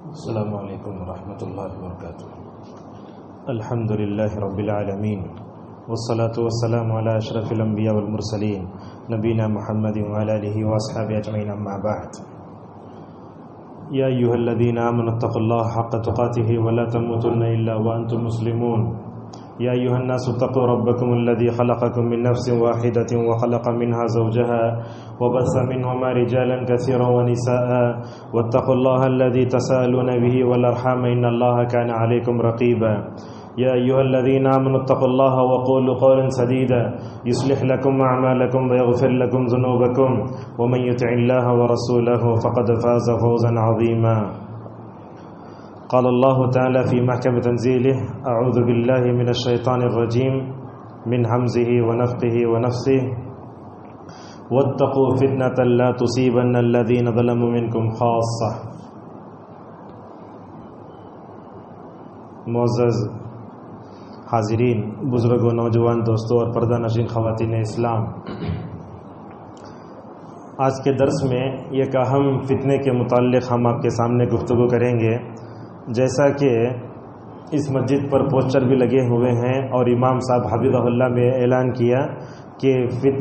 السلام علیکم ورحمۃ اللہ وبرکاتہ۔ الحمد للہ رب العالمین والصلاة والسلام علی اشرف الانبیاء والمرسلین نبینا محمد وعلی آلہ واصحابہ اجمعین، اما بعد۔ یا ایھا الذین آمنوا اتقوا اللہ حق تقاتہ ولا تموتن الا وانتم مسلمون۔ یا ایھا الناس اتقوا ربکم الذی خلقکم من نفس واحدۃ وخلق منها زوجها وبث منهما رجالا كثيرا ونساء واتقوا الله الذي تساءلون به والارحام ان الله كان عليكم رقيبا۔ يا ايها الذين امنوا اتقوا الله وقولوا قولا سديدا يصلح لكم اعمالكم ويغفر لكم ذنوبكم ومن يطع الله ورسوله فقد فاز فوزا عظيما۔ قال الله تعالى في محكم تنزيله: اعوذ بالله من الشيطان الرجيم من همزه ونفخه ونفثه واتقوا فتنة لا تصيبن الذين ظلموا منكم خاصة۔ معزز حاضرین، بزرگوں، نوجوان دوستوں اور پردہ نشین خواتین اسلام، آج کے درس میں ایک اہم فتنے کے متعلق ہم آپ کے سامنے گفتگو کریں گے۔ جیسا کہ اس مسجد پر پوسٹر بھی لگے ہوئے ہیں اور امام صاحب حفظہ اللہ نے اعلان کیا کہ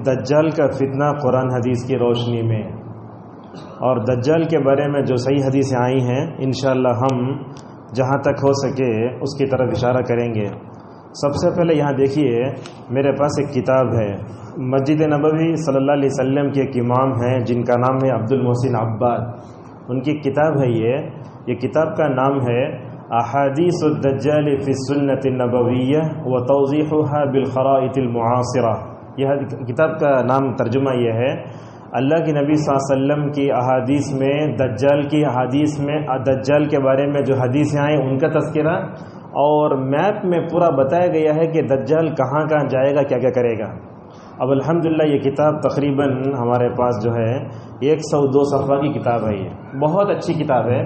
دجال کا فتنہ قرآن حدیث کی روشنی میں، اور دجال کے بارے میں جو صحیح حدیثیں آئی ہیں انشاءاللہ ہم جہاں تک ہو سکے اس کی طرف اشارہ کریں گے۔ سب سے پہلے یہاں دیکھیے، میرے پاس ایک کتاب ہے، مسجد نبوی صلی اللہ علیہ وسلم کے ایک امام ہیں جن کا نام ہے عبد المحسن عباد۔ ان کی کتاب ہے یہ کتاب کا نام ہے احادیث الدجال فی السنۃ النبویہ وتوضیحها بالخرائط المعاصرہ۔ یہ کتاب کا نام ترجمہ یہ ہے، اللہ کے نبی صلی اللہ علیہ وسلم کی احادیث میں دجال کی احادیث میں دجال کے بارے میں جو حدیثیں آئیں ان کا تذکرہ، اور میپ میں پورا بتایا گیا ہے کہ دجال کہاں کہاں جائے گا، کیا کیا کرے گا۔ اب الحمدللہ یہ کتاب تقریباً ہمارے پاس جو ہے 102 صفحہ کی کتاب ہے، یہ بہت اچھی کتاب ہے،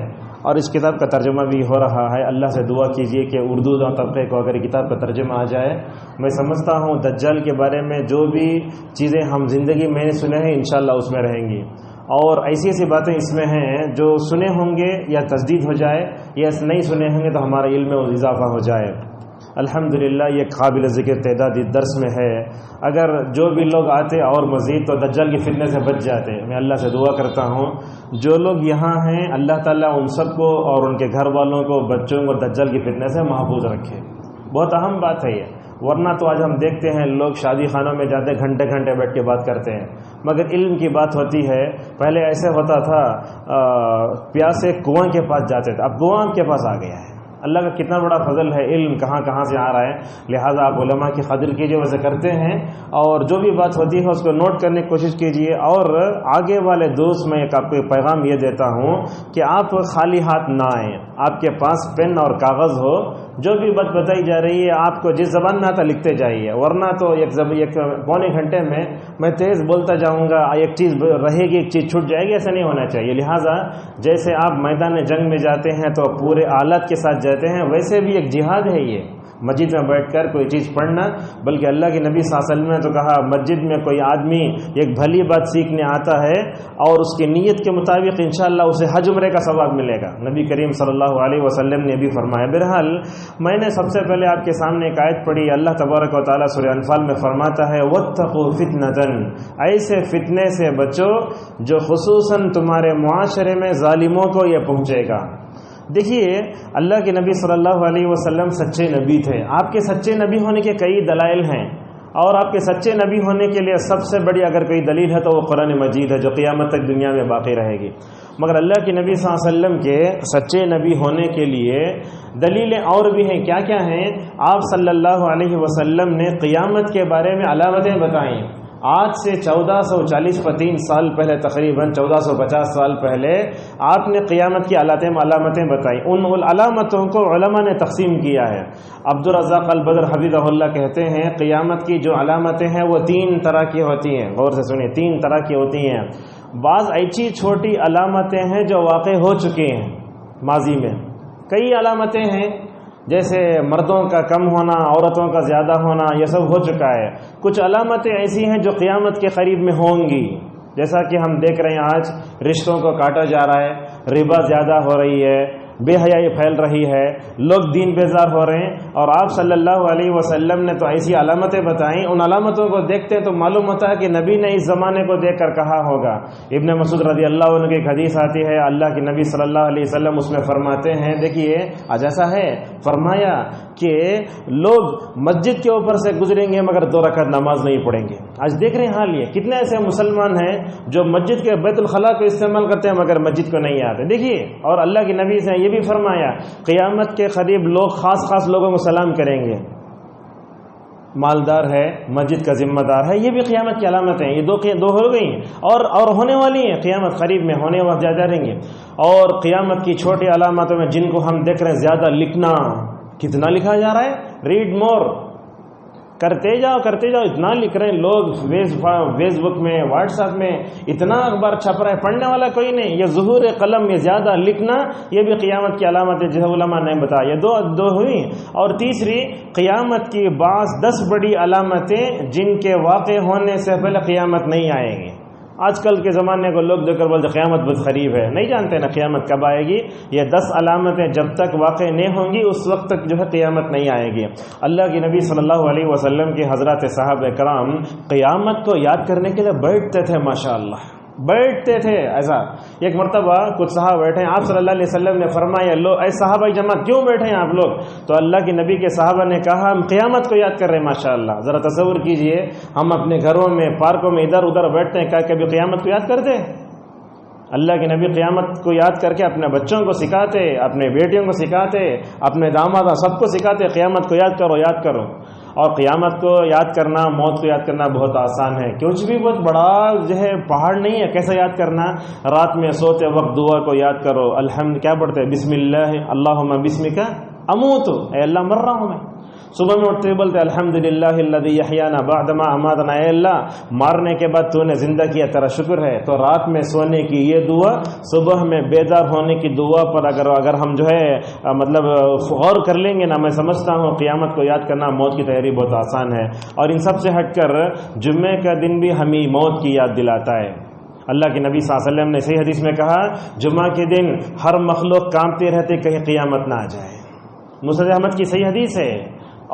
اور اس کتاب کا ترجمہ بھی ہو رہا ہے۔ اللہ سے دعا کیجئے کہ اردو طبقے کو اگر کتاب کا ترجمہ آ جائے۔ میں سمجھتا ہوں دجال کے بارے میں جو بھی چیزیں ہم زندگی میں نے سنے ہیں انشاءاللہ اس میں رہیں گی، اور ایسی ایسی باتیں اس میں ہیں جو سنے ہوں گے یا تجدید ہو جائے، یا نہیں سنے ہوں گے تو ہمارے علم میں اضافہ ہو جائے۔ الحمدللہ یہ قابل ذکر تعدادی درس میں ہے، اگر جو بھی لوگ آتے اور مزید تو دجال کی فتنے سے بچ جاتے۔ میں اللہ سے دعا کرتا ہوں جو لوگ یہاں ہیں اللہ تعالیٰ ان سب کو اور ان کے گھر والوں کو، بچوں کو دجال کی فتنے سے محفوظ رکھے۔ بہت اہم بات ہے یہ، ورنہ تو آج ہم دیکھتے ہیں لوگ شادی خانوں میں جاتے گھنٹے گھنٹے بیٹھ کے بات کرتے ہیں، مگر علم کی بات ہوتی ہے۔ پہلے ایسے ہوتا تھا پیاسے کنواں کے پاس جاتے تھے، اب کنواں کے پاس آ گیا ہے۔ اللہ کا کتنا بڑا فضل ہے، علم کہاں کہاں سے آ رہا ہے، لہٰذا آپ علماء کی قدر کیجئے، ویسے کرتے ہیں، اور جو بھی بات ہوتی ہے اس کو نوٹ کرنے کی کوشش کیجئے۔ اور آگے والے دوست میں ایک آپ کو پیغام یہ دیتا ہوں کہ آپ خالی ہاتھ نہ آئیں، آپ کے پاس پین اور کاغذ ہو، جو بھی بات بتائی جا رہی ہے آپ کو جس زبان میں آتا لکھتے جائیے، ورنہ تو ایک پونے گھنٹے میں تیز بولتا جاؤں گا، ایک چیز رہے گی ایک چیز چھوٹ جائے گی، ایسا نہیں ہونا چاہیے۔ لہٰذا جیسے آپ میدان جنگ میں جاتے ہیں تو پورے آلات کے ساتھ جاتے ہیں، ویسے بھی ایک جہاد ہے یہ، مسجد میں بیٹھ کر کوئی چیز پڑھنا، بلکہ اللہ کے نبی صلی اللہ علیہ وسلم نے تو کہا مسجد میں کوئی آدمی ایک بھلی بات سیکھنے آتا ہے اور اس کی نیت کے مطابق انشاءاللہ اسے حج عمرے کا ثواب ملے گا، نبی کریم صلی اللہ علیہ وسلم نے بھی فرمایا۔ بہرحال میں نے سب سے پہلے آپ کے سامنے ایک آیت پڑھی، اللہ تبارک و تعالیٰ سورہ انفال میں فرماتا ہے وَاتَّقُوا فِتْنَةً، ایسے فتنے سے بچو جو خصوصاً تمہارے معاشرے میں ظالموں کو یہ پہنچے گا۔ دیکھیے اللہ کے نبی صلی اللہ علیہ وسلم سچے نبی تھے، آپ کے سچے نبی ہونے کے کئی دلائل ہیں، اور آپ کے سچے نبی ہونے کے لیے سب سے بڑی اگر کوئی دلیل ہے تو وہ قرآن مجید ہے جو قیامت تک دنیا میں باقی رہے گی۔ مگر اللہ کے نبی صلی اللہ علیہ وسلم کے سچے نبی ہونے کے لیے دلیلیں اور بھی ہیں، کیا کیا ہیں؟ آپ صلی اللہ علیہ وسلم نے قیامت کے بارے میں علامتیں بتائیں۔ آج سے 1440 سال پہلے، تقریباً 1450 سال پہلے آپ نے قیامت کی علامتیں بتائی۔ ان علامتوں کو علماء نے تقسیم کیا ہے۔ عبدالرزاق البدر حفظہ اللہ کہتے ہیں قیامت کی جو علامتیں ہیں وہ 3 طرح کی ہوتی ہیں، غور سے سنیں، 3 طرح کی ہوتی ہیں۔ بعض ایسی چھوٹی علامتیں ہیں جو واقع ہو چکی ہیں ماضی میں، کئی علامتیں ہیں جیسے مردوں کا کم ہونا، عورتوں کا زیادہ ہونا، یہ سب ہو چکا ہے۔ کچھ علامتیں ایسی ہیں جو قیامت کے قریب میں ہوں گی، جیسا کہ ہم دیکھ رہے ہیں آج رشتوں کو کاٹا جا رہا ہے، ربا زیادہ ہو رہی ہے، بے حیائی پھیل رہی ہے، لوگ دین بیزار ہو رہے ہیں، اور آپ صلی اللہ علیہ وسلم نے تو ایسی علامتیں بتائیں، ان علامتوں کو دیکھتے تو معلوم ہوتا ہے کہ نبی نے اس زمانے کو دیکھ کر کہا ہوگا۔ ابن مسعود رضی اللہ عنہ کی ایک حدیث آتی ہے، اللہ کے نبی صلی اللہ علیہ وسلم اس میں فرماتے ہیں، دیکھیے آج ایسا ہے، فرمایا کہ لوگ مسجد کے اوپر سے گزریں گے مگر 2 رکعت نماز نہیں پڑھیں گے۔ آج دیکھ رہے ہیں حال یہ، کتنے ایسے مسلمان ہیں جو مسجد کے بیت الخلاء کو استعمال کرتے ہیں مگر مسجد کو نہیں آتے۔ دیکھیے، اور اللہ کے نبی سے یہ بھی فرمایا قیامت کے قریب لوگ خاص لوگوں کو سلام کریں گے، مالدار ہے، مسجد کا ذمہ دار ہے، یہ بھی قیامت کی علامت ہیں۔ یہ دو ہو گئی اور ہونے والی ہیں، قیامت قریب میں ہونے وقت زیادہ رہیں گے۔ اور قیامت کی چھوٹی علامتوں میں جن کو ہم دیکھ رہے ہیں، زیادہ لکھنا، کتنا لکھا جا رہا ہے، ریڈ مور، کرتے جاؤ اتنا لکھ رہے ہیں لوگ، فیس بک میں، واٹس ایپ میں اتنا اخبار چھپ رہا ہے، پڑھنے والا کوئی نہیں۔ یہ ظہور قلم، یہ زیادہ لکھنا، یہ بھی قیامت کی علامت ہے جسے علماء نے بتایا۔ یہ دو ہوئی، اور تیسری قیامت کی بعض 10 بڑی علامتیں جن کے واقع ہونے سے پہلے قیامت نہیں آئے گی۔ آج کل کے زمانے کو لوگ دیکھ کر بولتے قیامت بہت قریب ہے، نہیں جانتے نا قیامت کب آئے گی۔ یہ 10 علامتیں جب تک واقع نہیں ہوں گی اس وقت تک جو ہے قیامت نہیں آئے گی۔ اللہ کے نبی صلی اللہ علیہ وسلم کے حضرات صحابہ کرام قیامت کو یاد کرنے کے لیے بیٹھتے تھے، ماشاءاللہ بیٹھتے تھے۔ ایسا ایک مرتبہ کچھ صحابہ بیٹھے، آپ صلی اللہ علیہ وسلم نے فرمایا، لو اے صحابہ جماعت کیوں بیٹھے ہیں آپ لوگ؟ تو اللہ کے نبی کے صحابہ نے کہا ہم قیامت کو یاد کر رہے ہیں۔ ماشاءاللہ، ذرا تصور کیجئے، ہم اپنے گھروں میں، پارکوں میں ادھر ادھر بیٹھتے ہیں، کیا کبھی قیامت کو یاد کرتے؟ اللہ کے نبی قیامت کو یاد کر کے اپنے بچوں کو سکھاتے، اپنے بیٹیوں کو سکھاتے، اپنے داماد سب کو سکھاتے، قیامت کو یاد کرو۔ اور قیامت کو یاد کرنا، موت کو یاد کرنا بہت آسان ہے، کچھ بھی بہت بڑا جو ہے پہاڑ نہیں ہے۔ کیسے یاد کرنا؟ رات میں سوتے وقت دعا کو یاد کرو، الحمد کیا پڑھتے ہیں؟ بسم اللہ اللہم بسمک اموت، اے اللہ مر رہا ہوں میں۔ صبح میں اٹھتے بولتے الحمدللہ الذی یحیانا بعد ما اماتنا، اے اللہ مارنے کے بعد تو نے زندہ کیا، تیرا شکر ہے۔ تو رات میں سونے کی یہ دعا، صبح میں بیدار ہونے کی دعا پر اگر ہم جو ہے مطلب غور کر لیں گے نا، میں سمجھتا ہوں قیامت کو یاد کرنا، موت کی تیاری بہت آسان ہے۔ اور ان سب سے ہٹ کر جمعے کا دن بھی ہمیں موت کی یاد دلاتا ہے۔ اللہ کے نبی صلی اللہ علیہ وسلم نے صحیح حدیث میں کہا جمعہ کے دن ہر مخلوق کانپتے رہتے کہیں قیامت نہ آ جائے۔ مسند احمد کی صحیح حدیث ہے،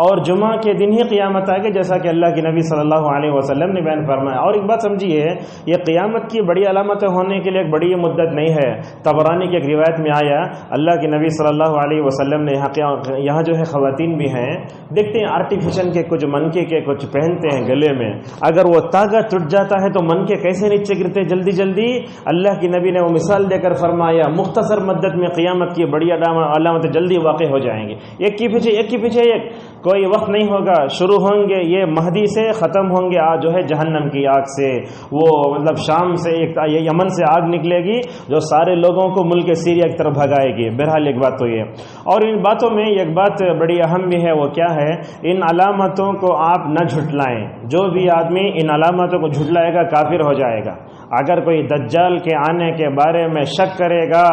اور جمعہ کے دن ہی قیامت آئے گی، جیسا کہ اللہ کے نبی صلی اللہ علیہ وسلم نے بیان فرمایا۔ اور ایک بات سمجھیے، یہ قیامت کی بڑی علامتیں ہونے کے لیے ایک بڑی مدت نہیں ہے۔ طبرانی کی ایک روایت میں آیا، اللہ کے نبی صلی اللہ علیہ وسلم نے یہاں جو ہے خواتین بھی ہیں، دیکھتے ہیں آرٹیفیشل کے کچھ منکے کے کچھ پہنتے ہیں گلے میں، اگر وہ تاگا ٹوٹ جاتا ہے تو منکے کیسے نیچے گرتے جلدی۔ اللہ کے نبی نے وہ مثال دے کر فرمایا مختصر مدت میں قیامت کی بڑی علامتیں جلدی واقع ہو جائیں گے، ایک کی پیچھے ایک، کوئی وقت نہیں ہوگا، شروع ہوں گے یہ مہدی سے، ختم ہوں گے جو ہے جہنم کی آگ سے، وہ مطلب شام سے یمن سے آگ نکلے گی جو سارے لوگوں کو ملک سیریا کی طرف بھگائے گی۔ بہرحال ایک بات تو یہ، اور ان باتوں میں ایک بات بڑی اہم بھی ہے، وہ کیا ہے؟ ان علامتوں کو آپ نہ جھٹلائیں۔ جو بھی آدمی ان علامتوں کو جھٹلائے گا کافر ہو جائے گا۔ اگر کوئی دجال کے آنے کے بارے میں شک کرے گا،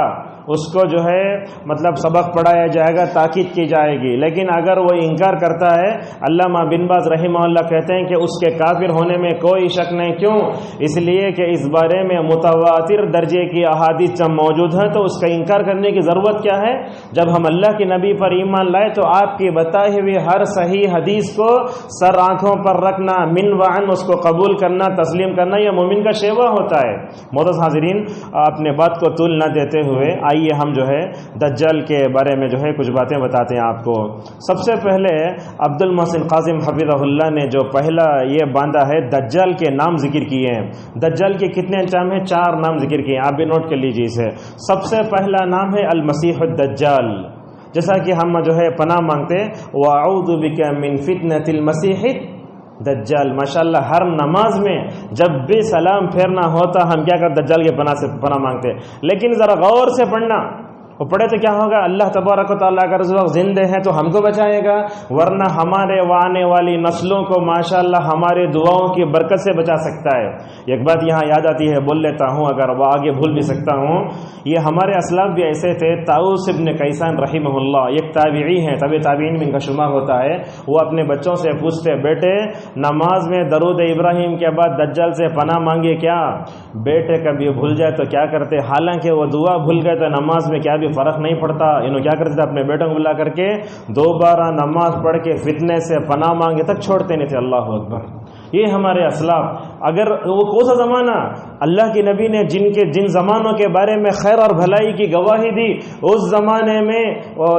اس کو جو ہے مطلب سبق پڑھایا جائے گا، تاکید کی جائے گی، لیکن اگر وہ انکار کرتا ہے، علامہ بن باز رحمہ اللہ کہتے ہیں کہ اس کے کافر ہونے میں کوئی شک نہیں۔ کیوں؟ اس لیے کہ اس بارے میں متواتر درجے کی احادیث جب موجود ہیں تو اس کا انکار کرنے کی ضرورت کیا ہے؟ جب ہم اللہ کے نبی پر ایمان لائے تو آپ کی بتائی ہوئی ہر صحیح حدیث کو سر آنکھوں پر رکھنا، من وعن اس کو قبول کرنا، تسلیم کرنا، یہ مومن کا شیوا ہوتا ہے۔ معزز حاضرین، اپنے بات کو طول نہ دیتے ہوئے آئیے ہم جو ہے دجال کے بارے میں جو ہے کچھ باتیں بتاتے ہیں آپ کو۔ سب سے پہلے عبد المحسن قاسم حفظہ اللہ نے جو پہلا یہ باندھا ہے، دجال کے نام ذکر کیے ہیں۔ دجال کے کتنے انجام ہیں؟ 4 نام ذکر کیے ہیں، آپ بھی نوٹ کر لیجیے اسے۔ سب سے پہلا نام ہے المسیح الدجال، جیسا کہ ہم جو ہے پناہ مانگتے وَأَعُوذُ بِكَ مِن فِتْنَةِ الْمَسِيحِ دجال۔ ماشاءاللہ ہر نماز میں جب بھی سلام پھیرنا ہوتا ہم کیا کرتے؟ دجال کے پناہ مانگتے۔ لیکن ذرا غور سے پڑھنا، وہ پڑھے تو کیا ہوگا؟ اللہ تبارک و تعالیٰ اگر اس وقت زندے ہیں تو ہم کو بچائے گا، ورنہ ہمارے آنے والی نسلوں کو ماشاءاللہ ہماری دعاؤں کی برکت سے بچا سکتا ہے۔ ایک بات یہاں یاد آتی ہے، بول لیتا ہوں، اگر وہ آگے بھول بھی سکتا ہوں۔ یہ ہمارے اسلاف بھی ایسے تھے۔ طاؤس ابن کیسان رحمہ اللہ ایک تابعی ہیں، تابعین میں ان کا شمار ہوتا ہے۔ وہ اپنے بچوں سے پوچھتے، بیٹے نماز میں درود ابراہیم کے بعد دجال سے پناہ مانگے کیا؟ بیٹے کبھی بھول جائے تو کیا کرتے؟ حالانکہ وہ دعا بھول گئے تو نماز میں کیا بھی فرق نہیں پڑتا. انہوں کیا کرتے تھے؟ اپنے بیٹوں کو بلا کر کے دوبارہ نماز پڑھ کے فتنے سے پناہ مانگے تک چھوڑتے نہیں تھے. اللہ اکبر. یہ ہمارے اسلاف. اگر وہ کون سا زمانہ اللہ کے نبی نے جن زمانوں کے بارے میں خیر اور بھلائی کی گواہی دی، اس زمانے میں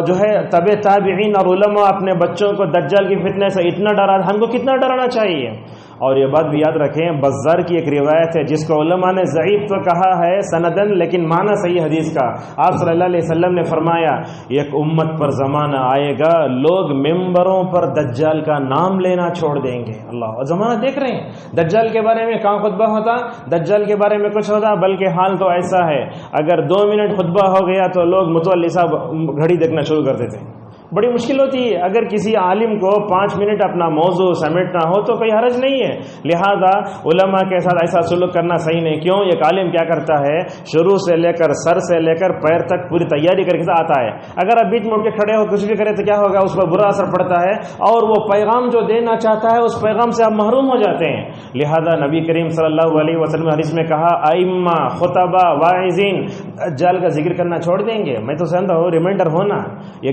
جو ہے تابعین اور علماء اپنے بچوں کو دجال کی فتنے سے اتنا ڈرا. ہم کو کتنا ڈرانا چاہیے. اور یہ بات بھی یاد رکھیں، بزار کی ایک روایت ہے جس کو علماء نے ضعیف تو کہا ہے سندن، لیکن معنی صحیح حدیث کا. آپ صلی اللہ علیہ وسلم نے فرمایا ایک امت پر زمانہ آئے گا لوگ ممبروں پر دجال کا نام لینا چھوڑ دیں گے. اللہ. اور زمانہ دیکھ رہے ہیں دجال کے بارے میں کہاں خطبہ ہوتا، دجال کے بارے میں کچھ ہوتا، بلکہ حال تو ایسا ہے اگر 2 منٹ خطبہ ہو گیا تو لوگ متولی صاحب گھڑی دیکھنا شروع کر دیتے ہیں. بڑی مشکل ہوتی ہے. اگر کسی عالم کو 5 منٹ اپنا موضوع سمیٹنا ہو تو کوئی حرج نہیں ہے. لہذا علماء کے ساتھ ایسا سلوک کرنا صحیح نہیں. کیوں؟ ایک عالم کیا کرتا ہے، شروع سے لے کر سر سے لے کر پیر تک پوری تیاری کر کے آتا ہے. اگر آپ بیچ میں اٹھ کے کھڑے ہو کچھ بھی کرے تو کیا ہوگا؟ اس پر برا اثر پڑتا ہے اور وہ پیغام جو دینا چاہتا ہے اس پیغام سے آپ محروم ہو جاتے ہیں. لہذا نبی کریم صلی اللہ علیہ وسلم حدیث میں کہا ائمہ خطبہ واعظین دجال کا ذکر کرنا چھوڑ دیں گے. میں تو سمجھتا ہوں ریمائنڈر ہونا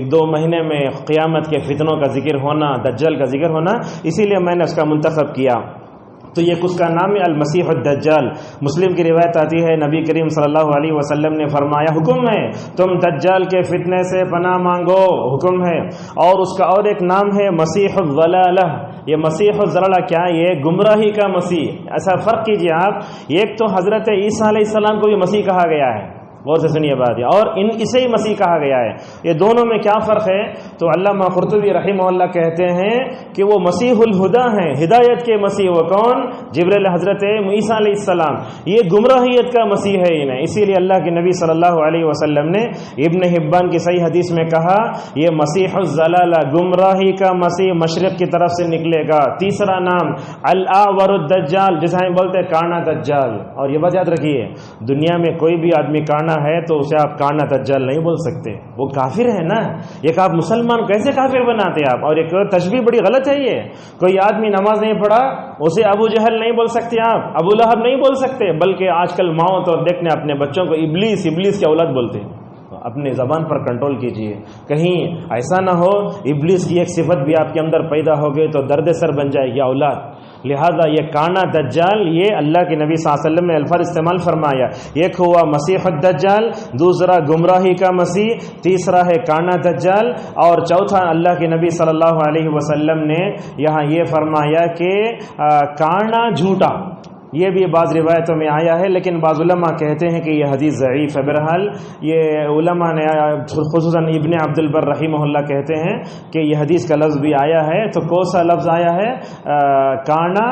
1-2 مہینے میں قیامت کے فتنوں کا ذکر ہونا، دجال کا ذکر ہونا، اسی لیے میں نے اس کا منتخب کیا. تو یہ اس کا نام ہے المسیح الدجال. مسلم کی روایت آتی ہے نبی کریم صلی اللہ علیہ وسلم نے فرمایا حکم ہے تم دجال کے فتنے سے پناہ مانگو، حکم ہے. اور اس کا اور ایک نام ہے مسیح الضلالہ. یہ مسیح الضلالہ کیا؟ یہ گمراہی کا مسیح. ایسا فرق کیجئے آپ، ایک تو حضرت عیسیٰ علیہ السلام کو بھی مسیح کہا گیا ہے، غور سے سنیے بات یہ، اور اسے ہی مسیح کہا گیا ہے. یہ دونوں میں کیا فرق ہے؟ تو علامہ قرطبی رحمہ اللہ کہتے ہیں کہ وہ مسیح الہدا ہیں، ہدایت کے مسیح. وہ کون؟ جبریل حضرت عیسیٰ علیہ السلام. یہ گمراہیت کا مسیح ہے انہیں. اسی لیے اللہ کے نبی صلی اللہ علیہ وسلم نے ابن حبان کی صحیح حدیث میں کہا یہ مسیح الضلالہ، گمراہی کا مسیح مشرق کی طرف سے نکلے گا. تیسرا نام الاعور الدجال، جسے ہم بولتے ہیں کانا دجال. اور یہ بات یاد رکھیے، دنیا میں کوئی بھی آدمی کانا ہے تو اسے آپ کانا دجال نہیں بول سکتے، وہ کافر ہے نا. ایک آپ مسلمان کیسے کافر بناتے آپ؟ اور ایک تشبیہ بڑی غلط ہے. یہ کوئی آدمی نماز نہیں پڑھا اسے ابو جہل نہیں بول سکتے آپ، ابو لہب نہیں بول سکتے، بلکہ آج کل ماؤں تو دیکھنے اپنے بچوں کو ابلیس کی اولاد بولتے ہیں. اپنے زبان پر کنٹرول کیجئے، کہیں ایسا نہ ہو ابلیس کی ایک صفت بھی آپ کے اندر پیدا ہو گئی تو درد سر بن جائے گی اولاد. لہذا یہ کانا دجال، یہ اللہ کے نبی صلی اللہ علیہ وسلم نے الفاظ استعمال فرمایا. ایک ہوا مسیح الدجال، دوسرا گمراہی کا مسیح، تیسرا ہے کانا دجال، اور چوتھا اللہ کے نبی صلی اللہ علیہ وسلم نے یہاں یہ فرمایا کہ کانا جھوٹا. یہ بھی بعض روایتوں میں آیا ہے، لیکن بعض علماء کہتے ہیں کہ یہ حدیث ضعیف ہے. بہرحال یہ علماء نے خصوصاً ابن عبد البر رحمہ اللہ کہتے ہیں کہ یہ حدیث کا لفظ بھی آیا ہے. تو کون سا لفظ آیا ہے؟ کانا،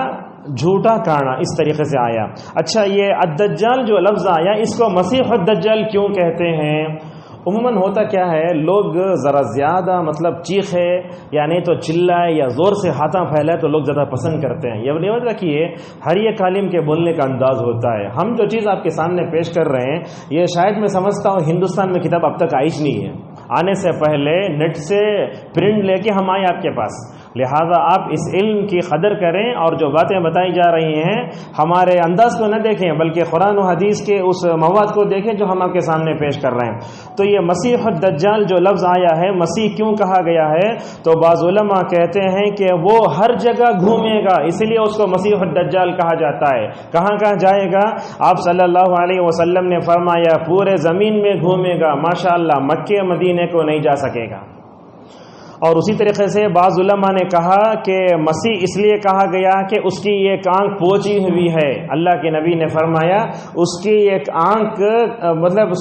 جھوٹا کانا، اس طریقے سے آیا. اچھا، یہ الدجال جو لفظ آیا اس کو مسیح الدجال کیوں کہتے ہیں؟ عموماً ہوتا کیا ہے، لوگ ذرا زیادہ چیخے یا نہیں تو چلائے یا زور سے ہاتھاں پھیلائے تو لوگ زیادہ پسند کرتے ہیں. یہ یاد رکھیے ہر ایک عالم کے بولنے کا انداز ہوتا ہے. ہم جو چیز آپ کے سامنے پیش کر رہے ہیں یہ شاید میں سمجھتا ہوں ہندوستان میں کتاب اب تک آئی نہیں ہے. آنے سے پہلے نیٹ سے پرنٹ لے کے ہم آئے آپ کے پاس. لہذا آپ اس علم کی قدر کریں اور جو باتیں بتائی جا رہی ہیں ہمارے انداز کو نہ دیکھیں بلکہ قرآن و حدیث کے اس مواد کو دیکھیں جو ہم آپ کے سامنے پیش کر رہے ہیں. تو یہ مسیح الدجال جو لفظ آیا ہے، مسیح کیوں کہا گیا ہے؟ تو بعض علماء کہتے ہیں کہ وہ ہر جگہ گھومے گا، اسی لیے اس کو مسیح الدجال کہا جاتا ہے. کہاں کہاں جائے گا؟ آپ صلی اللہ علیہ وسلم نے فرمایا پورے زمین میں گھومے گا، ماشاءاللہ مکے مدینے کو نہیں جا سکے گا. اور اسی طریقے سے بعض علماء نے کہا کہ مسیح اس لیے کہا گیا کہ اس کی ایک آنکھ پوچی ہوئی ہے. اللہ کے نبی نے فرمایا اس کی ایک آنکھ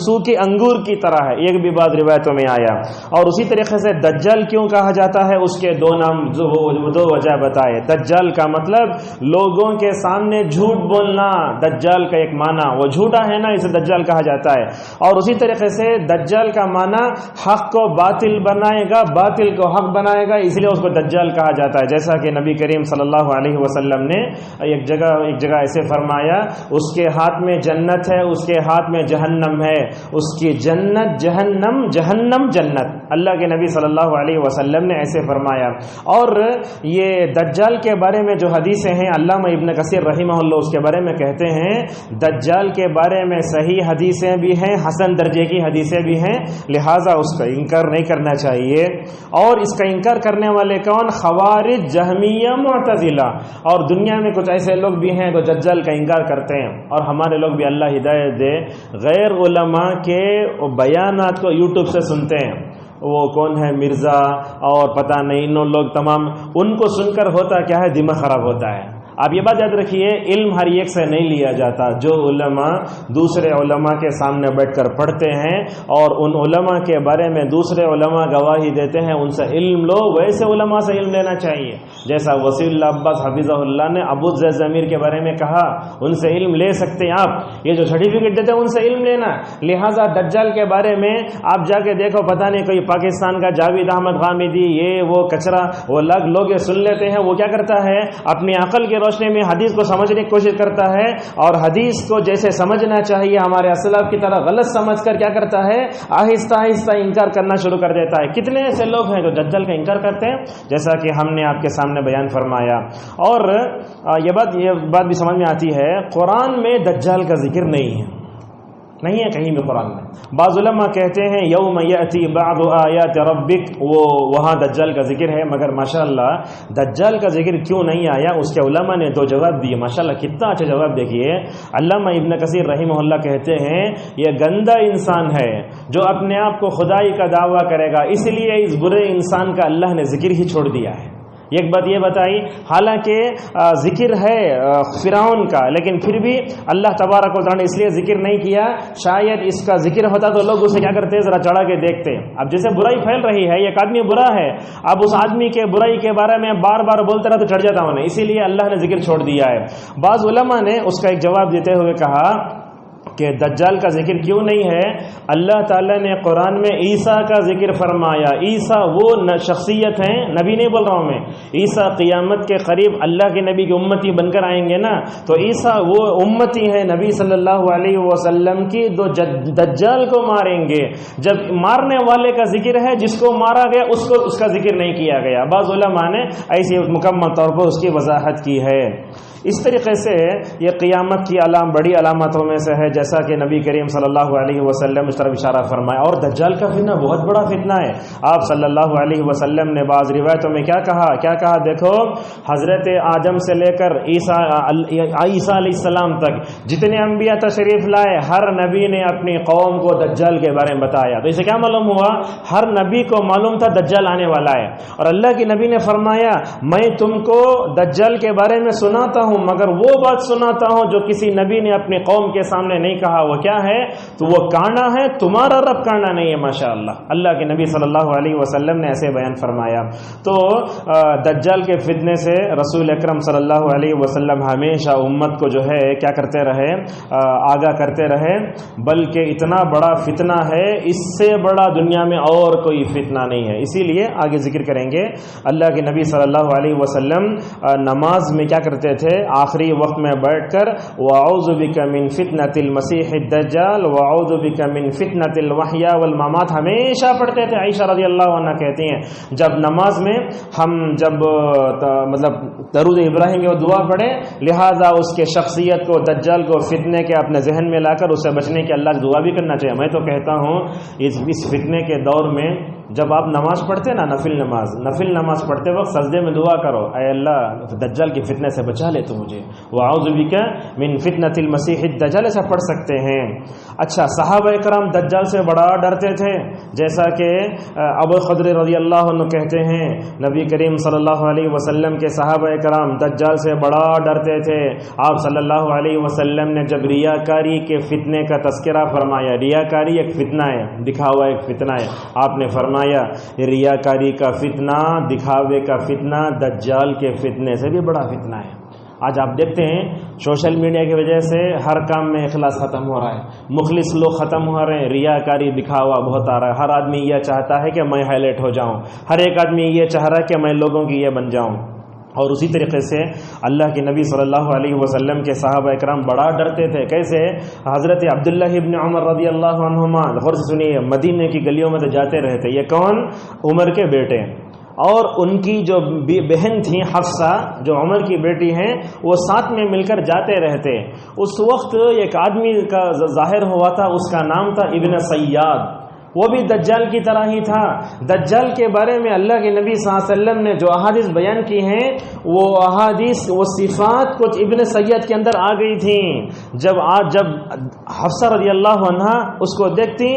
سوکھے انگور کی طرح ہے. ایک بھی بعض روایتوں میں آیا. اور اسی طریقے سے دجال کیوں کہا جاتا ہے؟ اس کے دو نام، دو وجہ بتائے. دجال کا مطلب لوگوں کے سامنے جھوٹ بولنا، دجال کا ایک معنی وہ جھوٹا ہے نا، اسے دجال کہا جاتا ہے. اور اسی طریقے سے دجال کا معنی حق کو باطل بنائے گا، باطل کو حق بنائے گا، اس لیے اس کو دجال کہا جاتا ہے. جیسا کہ نبی کریم صلی اللہ علیہ وسلم نے ایک جگہ ایسے فرمایا، اس کے ہاتھ میں جنت ہے، اس کے ہاتھ میں جہنم ہے، اس کی جنت جہنم، جہنم جنت. اللہ کے نبی صلی اللہ علیہ وسلم نے ایسے فرمایا. اور یہ دجال کے بارے میں جو حدیثیں ہیں، علامہ ابن کثیر رحمہ اللہ اس کے بارے میں کہتے ہیں دجال کے بارے میں صحیح حدیثیں بھی ہیں، حسن درجے کی حدیثیں بھی ہیں، لہٰذا اس کا انکار نہیں کرنا چاہیے. اور اس کا انکار کرنے والے کون؟ خوارج، جہمیہ، معتزلہ. اور دنیا میں کچھ ایسے لوگ بھی ہیں جو دجال کا انکار کرتے ہیں. اور ہمارے لوگ بھی اللہ ہدایت دے غیر علماء کے بیانات کو یوٹیوب سے سنتے ہیں. وہ کون ہے مرزا اور پتہ نہیں ان لوگ تمام، ان کو سن کر ہوتا کیا ہے، دماغ خراب ہوتا ہے. آپ یہ بات یاد رکھیے، علم ہر ایک سے نہیں لیا جاتا. جو علماء دوسرے علماء کے سامنے بیٹھ کر پڑھتے ہیں اور ان علماء کے بارے میں دوسرے علماء گواہی دیتے ہیں، ان سے علم لو. ویسے علماء سے علم لینا چاہیے، جیسا وسیع اللہ عباس حفظہ اللہ نے ابو زید ضمیر کے بارے میں کہا، ان سے علم لے سکتے ہیں آپ. یہ جو سرٹیفکیٹ دیتے ہیں ان سے علم لینا. لہٰذا دجال کے بارے میں آپ جا کے دیکھو، پتہ نہیں کوئی پاکستان کا جاوید احمد غامدی، یہ وہ کچرا، وہ لوگ یہ سن لیتے ہیں. وہ کیا کرتا ہے، اپنی عقل کے روشنی میں حدیث کو سمجھنے کی کوشش کرتا ہے، اور حدیث کو جیسے سمجھنا چاہیے ہمارے اسلاف کی طرح غلط سمجھ کر کیا کرتا ہے، آہستہ آہستہ انکار کرنا شروع کر دیتا ہے. کتنے ایسے لوگ ہیں جو دجال کا انکار کرتے ہیں، جیسا کہ ہم نے آپ کے سامنے بیان فرمایا. اور یہ بات بھی سمجھ میں آتی ہے، قرآن میں دجال کا ذکر نہیں ہے کہیں بھی قرآن میں. بعض علماء کہتے ہیں یوم یأتی بعض آیات ربک، وہ وہاں دجال کا ذکر ہے، مگر ماشاءاللہ دجال کا ذکر کیوں نہیں آیا، اس کے علماء نے 2 جواب دیے. ماشاءاللہ کتنا اچھا جواب. دیکھیے علامہ ابن کثیر رحمہ اللہ کہتے ہیں یہ گندا انسان ہے جو اپنے آپ کو خدائی کا دعویٰ کرے گا، اس لیے اس برے انسان کا اللہ نے ذکر ہی چھوڑ دیا ہے. ایک بات یہ بتائی، حالانکہ ذکر ہے فرعون کا، لیکن پھر بھی اللہ تبارک و تعالیٰ نے اس لیے ذکر نہیں کیا، شاید اس کا ذکر ہوتا تو لوگ اسے کیا کرتے، ذرا چڑھا کے دیکھتے. اب جیسے برائی پھیل رہی ہے، ایک آدمی برا ہے، اب اس آدمی کے برائی کے بارے میں بار بار بولتے رہا تو چڑھ جاتا ہوں، اسی لیے اللہ نے ذکر چھوڑ دیا ہے. بعض علماء نے اس کا ایک جواب دیتے ہوئے کہا کہ دجال کا ذکر کیوں نہیں ہے، اللہ تعالیٰ نے قرآن میں عیسیٰ کا ذکر فرمایا. عیسیٰ وہ شخصیت ہیں، نبی نہیں بول رہا ہوں میں، عیسیٰ قیامت کے قریب اللہ کے نبی کی امتی بن کر آئیں گے نا، تو عیسیٰ وہ امتی ہے نبی صلی اللہ علیہ وسلم کی، جو دجال کو ماریں گے. جب مارنے والے کا ذکر ہے، جس کو مارا گیا اس کا ذکر نہیں کیا گیا. بعض علماء نے ایسی مکمل طور پر اس کی وضاحت کی ہے. اس طریقے سے یہ قیامت کی بڑی علامتوں میں سے ہے، جیسا کہ نبی کریم صلی اللہ علیہ وسلم اس طرف اشارہ فرمایا. اور دجال کا فتنہ بہت بڑا فتنہ ہے. آپ صلی اللہ علیہ وسلم نے بعض روایتوں میں کیا کہا دیکھو، حضرت آدم سے لے کر عیسیٰ علیہ السلام تک جتنے انبیاء تشریف لائے، ہر نبی نے اپنی قوم کو دجال کے بارے میں بتایا. تو اسے کیا معلوم ہوا، ہر نبی کو معلوم تھا دجال آنے والا ہے. اور اللہ کے نبی نے فرمایا میں تم کو دجال کے بارے میں سناتا ہوں، مگر وہ بات سناتا ہوں جو کسی نبی نے اپنی قوم کے سامنے نہیں کہا. وہ کیا ہے، تو وہ کانا ہے، تمہارا رب کانا نہیں ہے. ماشاءاللہ اللہ کے نبی صلی اللہ علیہ وسلم نے ایسے بیان فرمایا. تو دجال کے فتنے سے رسول اکرم صلی اللہ علیہ وسلم ہمیشہ امت کو جو ہے کیا کرتے رہے، آگاہ کرتے رہے. بلکہ اتنا بڑا فتنہ ہے، اس سے بڑا دنیا میں اور کوئی فتنہ نہیں ہے. اسی لیے آگے ذکر کریں گے، اللہ کے نبی صلی اللہ علیہ وسلم نماز میں کیا کرتے تھے، آخری وقت میں بیٹھ کر وَأَعُوذُ بِكَ مِن فِتْنَةِ الْمَسِيحِ الدَّجَّالِ وَأَعُوذُ بِكَ مِن فِتْنَةِ الْمَحْيَا وَالْمَمَاتِ ہمیشہ پڑھتے تھے. عائشہ رضی اللہ عنہ کہتی ہیں جب نماز میں ہم مطلب درود ابراہیم کی دعا پڑھے، لہذا اس کے شخصیت کو، دجال کو، فتنے کے اپنے ذہن میں لا کر اس سے بچنے کی اللہ کی دعا بھی کرنا چاہیے. میں تو کہتا ہوں اس فتنے کے دور میں جب آپ نماز پڑھتے نا، نفل نماز پڑھتے وقت سجدے میں دعا کرو، اے اللہ دجال کی فتنے سے بچا لے تو مجھے، وَأَعُوذُ بِكَ مِن فِتْنَةِ الْمَسِيحِ الدَّجَّالِ سے پڑھ سکتے ہیں. اچھا، صحابہ کرام دجال سے بڑا ڈرتے تھے، جیسا کہ ابو خضر رضی اللہ عنہ کہتے ہیں نبی کریم صلی اللہ علیہ وسلم کے صحابہ کرام دجال سے بڑا ڈرتے تھے. آپ صلی اللہ علیہ وسلم نے جب ریاکاری کے فتنے کا تذکرہ فرمایا، ریاکاری ایک فتنہ ہے، دکھاوا ایک فتنہ ہے، آپ نے فرمایا ریاکاری کا فتنہ، دکھاوے کا فتنہ دجال کے فتنے سے بھی بڑا فتنہ ہے. آج آپ دیکھتے ہیں سوشل میڈیا کی وجہ سے ہر کام میں اخلاص ختم ہو رہا ہے، مخلص لوگ ختم ہو رہے ہیں، ریاکاری دکھاوا بہت آ رہا ہے۔ ہر آدمی یہ چاہتا ہے کہ میں ہائی لائٹ ہو جاؤں، ہر ایک آدمی یہ چاہ رہا ہے کہ میں لوگوں کی یہ بن جاؤں۔ اور اسی طریقے سے اللہ کے نبی صلی اللہ علیہ وسلم کے صحابہ اکرام بڑا ڈرتے تھے۔ کیسے؟ حضرت عبداللہ ابن عمر رضی اللہ عنہما، غور سے سنیے، مدینے کی گلیوں میں تو جاتے رہتے۔ یہ کون؟ عمر کے بیٹے، اور ان کی جو بہن تھیں حفصہ جو عمر کی بیٹی ہیں، وہ ساتھ میں مل کر جاتے رہتے۔ اس وقت ایک آدمی کا ظاہر ہوا تھا، اس کا نام تھا ابن سیاد، وہ بھی دجال کی طرح ہی تھا۔ دجال کے بارے میں اللہ کے نبی صلی اللہ علیہ وسلم نے جو احادیث بیان کی ہیں، وہ احادیث، وہ صفات کچھ ابن سید کے اندر آ گئی تھیں۔ جب حفصہ رضی اللہ عنہا اس کو دیکھتی،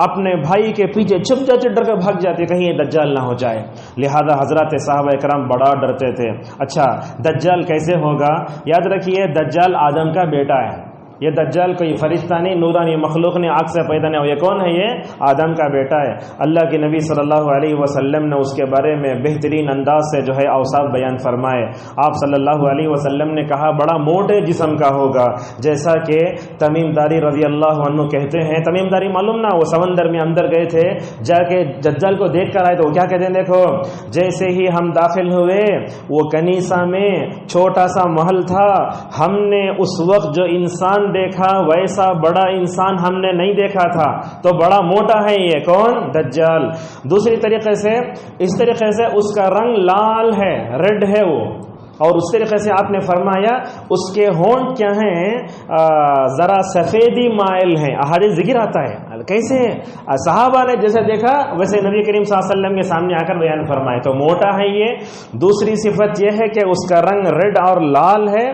اپنے بھائی کے پیچھے چھپ جاتے، ڈر کر بھاگ جاتے کہیں یہ دجال نہ ہو جائے۔ لہذا حضرات صحابہ کرام بڑا ڈرتے تھے۔ اچھا، دجال کیسے ہوگا؟ یاد رکھیے، دجال آدم کا بیٹا ہے۔ یہ دجال کوئی فرشتہ نہیں، نورانی مخلوق نہیں، آگ سے پیدا نہیں ہو۔ یہ کون ہے؟ یہ آدم کا بیٹا ہے۔ اللہ کے نبی صلی اللہ علیہ وسلم نے اس کے بارے میں بہترین انداز سے جو ہے اوصاف بیان فرمائے۔ آپ صلی اللہ علیہ وسلم نے کہا بڑا موٹے جسم کا ہوگا، جیسا کہ تمیم داری رضی اللہ عنہ کہتے ہیں۔ تمیم داری معلوم نا، وہ سمندر میں اندر گئے تھے، جا کے دجال کو دیکھ کر آئے تو وہ کیا کہتے ہیں؟ دیکھو، جیسے ہی ہم داخل ہوئے، وہ کنیسہ میں چھوٹا سا محل تھا، ہم نے اس وقت جو انسان دیکھا ویسا بڑا انسان ہم نے نہیں دیکھا تھا، تو بڑا موٹا ہے یہ کون؟ دجال۔ دوسری طریقے سے، اس طریقے سے اس کا رنگ لال ہے، ریڈ ہے وہ، اور اس طریقے سے آپ نے فرمایا اس کے ہونٹ کیا ہیں؟ ذرا سفیدی مائل ہیں۔ احادیث ذکر آتا ہے کیسے صحابہ نے جیسے دیکھا ویسے نبی کریم صلی اللہ علیہ وسلم کے سامنے آ کر بیان فرمائے، تو موٹا ہے یہ۔ دوسری صفت یہ ہے کہ اس کا رنگ ریڈ اور لال ہے،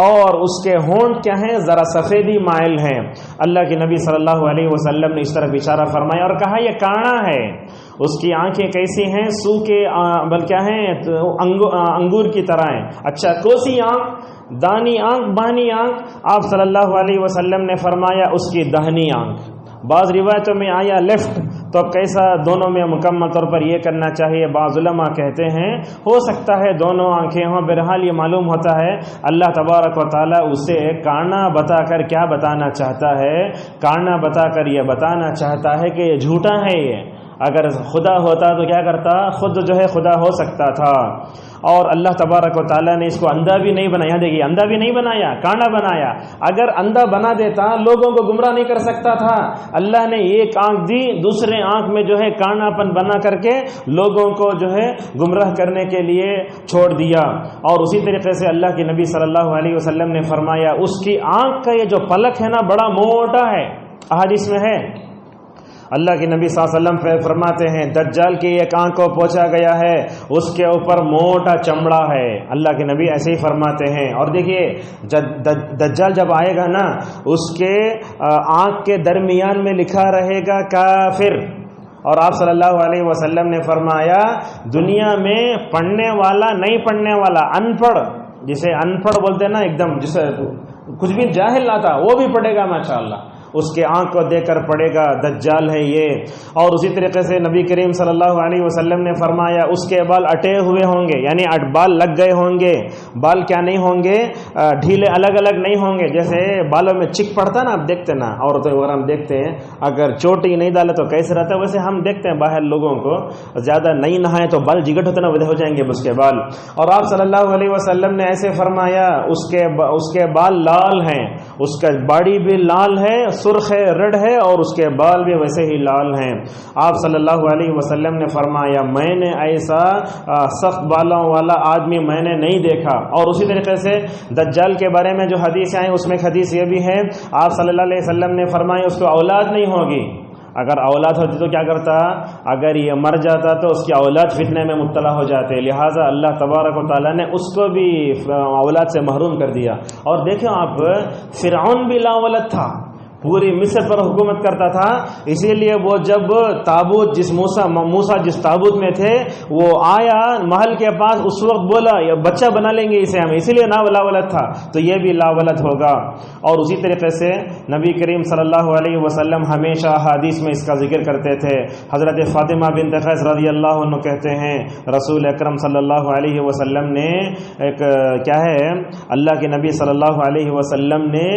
اور اس کے ہونٹ کیا ہیں؟ ذرا سفیدی مائل ہیں۔ اللہ کے نبی صلی اللہ علیہ وسلم نے اس طرف اشارہ فرمایا اور کہا یہ کانا ہے۔ اس کی آنکھیں کیسی ہیں؟ سو کے بلکہ ہیں انگور کی طرح ہیں۔ اچھا، کوسی آنکھ؟ دانی آنکھ، بانی آنکھ؟ آپ صلی اللہ علیہ وسلم نے فرمایا اس کی دہنی آنکھ۔ بعض روایتوں میں آیا لیفٹ، تو اب کیسا دونوں میں مکمل طور پر یہ کرنا چاہیے؟ بعض علماء کہتے ہیں ہو سکتا ہے دونوں آنکھیں ہوں۔ بہرحال یہ معلوم ہوتا ہے اللہ تبارک و تعالیٰ اسے کانا بتا کر کیا بتانا چاہتا ہے؟ کانا بتا کر یہ بتانا چاہتا ہے کہ یہ جھوٹا ہے۔ یہ اگر خدا ہوتا تو کیا کرتا؟ خود جو ہے خدا ہو سکتا تھا۔ اور اللہ تبارک و تعالیٰ نے اس کو اندھا بھی نہیں بنایا، دیکھیے اندھا بھی نہیں بنایا، کانا بنایا۔ اگر اندھا بنا دیتا لوگوں کو گمراہ نہیں کر سکتا تھا۔ اللہ نے ایک آنکھ دی، دوسرے آنکھ میں جو ہے کانا پن بنا کر کے لوگوں کو جو ہے گمراہ کرنے کے لیے چھوڑ دیا۔ اور اسی طریقے سے اللہ کے نبی صلی اللہ علیہ وسلم نے فرمایا اس کی آنکھ کا یہ جو پلک ہے نا بڑا موٹا ہے، احادیث میں ہے۔ اللہ کے نبی صلی اللہ علیہ وسلم فرماتے ہیں دجال کی ایک آنکھ کو پوچھا گیا ہے، اس کے اوپر موٹا چمڑا ہے۔ اللہ کے نبی ایسے ہی فرماتے ہیں۔ اور دیکھیے دجال جب آئے گا نا، اس کے آنکھ کے درمیان میں لکھا رہے گا کافر۔ اور آپ صلی اللہ علیہ وسلم نے فرمایا دنیا میں پڑھنے والا نہیں پڑھنے والا، ان پڑھ، جسے ان پڑھ بولتے ہیں نا، ایک دم جسے کچھ بھی جاہل نہ تھا وہ بھی پڑھے گا ماشاءاللہ، اس کے آنکھ کو دیکھ کر پڑے گا دجال ہے یہ۔ اور اسی طریقے سے نبی کریم صلی اللہ علیہ وسلم نے فرمایا اس کے بال اٹے ہوئے ہوں گے، یعنی بال لگ گئے ہوں گے۔ بال کیا نہیں ہوں گے؟ ڈھیلے الگ الگ نہیں ہوں گے، جیسے بالوں میں چک پڑتا نا، آپ دیکھتے نا عورتوں وغیرہ ہم دیکھتے ہیں اگر چوٹی نہیں ڈالے تو کیسے رہتا ہے، ویسے ہم دیکھتے ہیں باہر لوگوں کو زیادہ نہیں نہائے تو بال جگٹ ہوتے نا، ودے ہو جائیں گے اس کے بال۔ اور آپ صلی اللہ علیہ وسلم نے ایسے فرمایا اس کے بال لال ہیں، اس کا باڑی بھی لال ہے، سرخ ہے، ریڈ ہے، اور اس کے بال بھی ویسے ہی لال ہیں۔ آپ صلی اللہ علیہ وسلم نے فرمایا میں نے ایسا سخت بالوں والا آدمی میں نے نہیں دیکھا۔ اور اسی طریقے سے دجال کے بارے میں جو حدیث آئیں اس میں حدیث یہ بھی ہے، آپ صلی اللہ علیہ وسلم نے فرمایا اس کو اولاد نہیں ہوگی۔ اگر اولاد ہوتی تو کیا کرتا؟ اگر یہ مر جاتا تو اس کی اولاد فتنے میں مبتلا ہو جاتے، لہٰذا اللہ تبارک و تعالیٰ نے اس کو بھی اولاد سے محروم کر دیا۔ اور دیکھیں آپ، فرعون بھی لا اولاد تھا، پوری مصر پر حکومت کرتا تھا، اسی لیے وہ جب تابوت موسیٰ جس تابوت میں تھے وہ آیا محل کے پاس، اس وقت بولا یہ بچہ بنا لیں گے اسے ہم، اسی لیے لا ولد تھا، تو یہ بھی لا ولد ہوگا۔ اور اسی طریقے سے نبی کریم صلی اللہ علیہ وسلم ہمیشہ حدیث میں اس کا ذکر کرتے تھے۔ حضرت فاطمہ بنت قیس رضی اللہ عنہ کہتے ہیں رسول اکرم صلی اللہ علیہ وسلم نے اللہ کے نبی صلی اللہ علیہ وسلم نے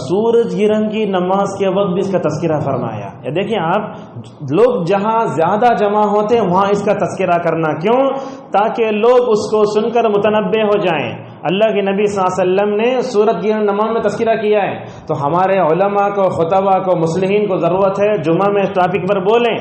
سورج گرہن کی نماز کے وقت بھی اس کا تذکرہ فرمایا۔ دیکھیں آپ، لوگ جہاں زیادہ جمع ہوتے ہیں وہاں اس کا تذکرہ کرنا، کیوں؟ تاکہ لوگ اس کو سن کر متنبع ہو جائیں۔ اللہ کے نبی صلی اللہ علیہ وسلم نے سورج گرہن نماز میں تذکرہ کیا ہے، تو ہمارے علماء کو، خطباء کو، مصلحین کو ضرورت ہے جمعہ میں اس ٹاپک پر بولیں۔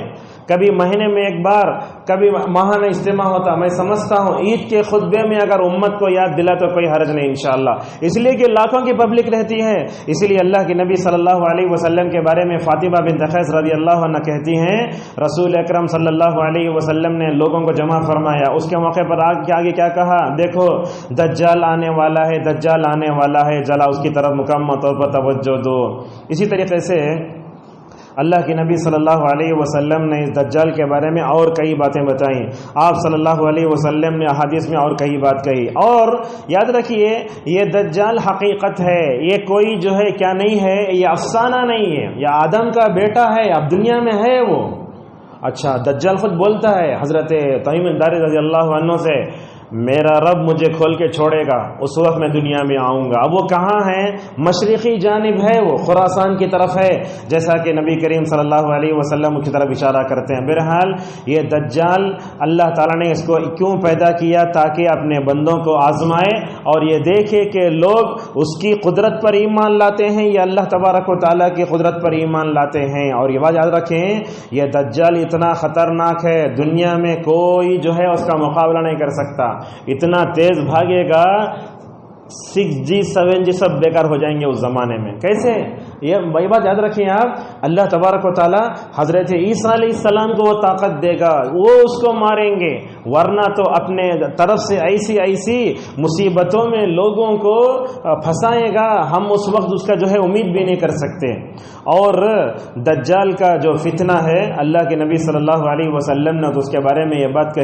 کبھی مہینے میں ایک بار، کبھی ماہانہ اجتماع ہوتا، میں سمجھتا ہوں عید کے خطبے میں اگر امت کو یاد دلا تو کوئی حرج نہیں انشاءاللہ، اس لیے کہ لاکھوں کی پبلک رہتی ہے۔ اسی لیے اللہ کے نبی صلی اللہ علیہ وسلم کے بارے میں فاطمہ بنت قیس رضی اللہ عنہ کہتی ہیں رسول اکرم صلی اللہ علیہ وسلم نے لوگوں کو جمع فرمایا، اس کے موقع پر آگے کیا کہا؟ دیکھو دجال آنے والا ہے، دجال آنے والا ہے، ذرا اس کی طرف مکمل طور پر توجہ دو۔ اسی طریقے سے اللہ کے نبی صلی اللہ علیہ وسلم نے اس دجال کے بارے میں اور کئی باتیں بتائیں، آپ صلی اللہ علیہ وسلم نے احادیث میں اور کئی بات کہی۔ اور یاد رکھیے یہ دجال حقیقت ہے، یہ کوئی جو ہے کیا نہیں ہے، یہ افسانہ نہیں ہے، یہ آدم کا بیٹا ہے، اب دنیا میں ہے وہ۔ اچھا، دجال خود بولتا ہے حضرت تمیم داری رضی اللہ عنہ سے، میرا رب مجھے کھول کے چھوڑے گا، اس وقت میں دنیا میں آؤں گا۔ اب وہ کہاں ہے؟ مشرقی جانب ہے، وہ خراسان کی طرف ہے، جیسا کہ نبی کریم صلی اللہ علیہ وسلم کی طرف اشارہ کرتے ہیں۔ بہرحال یہ دجال اللہ تعالیٰ نے اس کو کیوں پیدا کیا؟ تاکہ اپنے بندوں کو آزمائے اور یہ دیکھے کہ لوگ اس کی قدرت پر ایمان لاتے ہیں یا اللہ تبارک و تعالیٰ کی قدرت پر ایمان لاتے ہیں۔ اور یہ بات یاد رکھیں، یہ دجال اتنا خطرناک ہے، دنیا میں کوئی جو ہے اس کا مقابلہ نہیں کر سکتا، اتنا تیز بھاگے گا، 6G 7G سب بیکار ہو جائیں گے اس زمانے میں۔ کیسے؟ یہ بھائی بات یاد رکھیں آپ، اللہ تبارک و تعالیٰ حضرت عیسیٰ علیہ السلام کو وہ طاقت دے گا، وہ اس کو ماریں گے، ورنہ تو اپنے طرف سے ایسی مصیبتوں میں لوگوں کو پھنسائے گا، ہم اس وقت اس کا جو ہے امید بھی نہیں کر سکتے۔ اور دجال کا جو فتنہ ہے، اللہ کے نبی صلی اللہ علیہ وسلم نے تو اس کے بارے میں یہ بات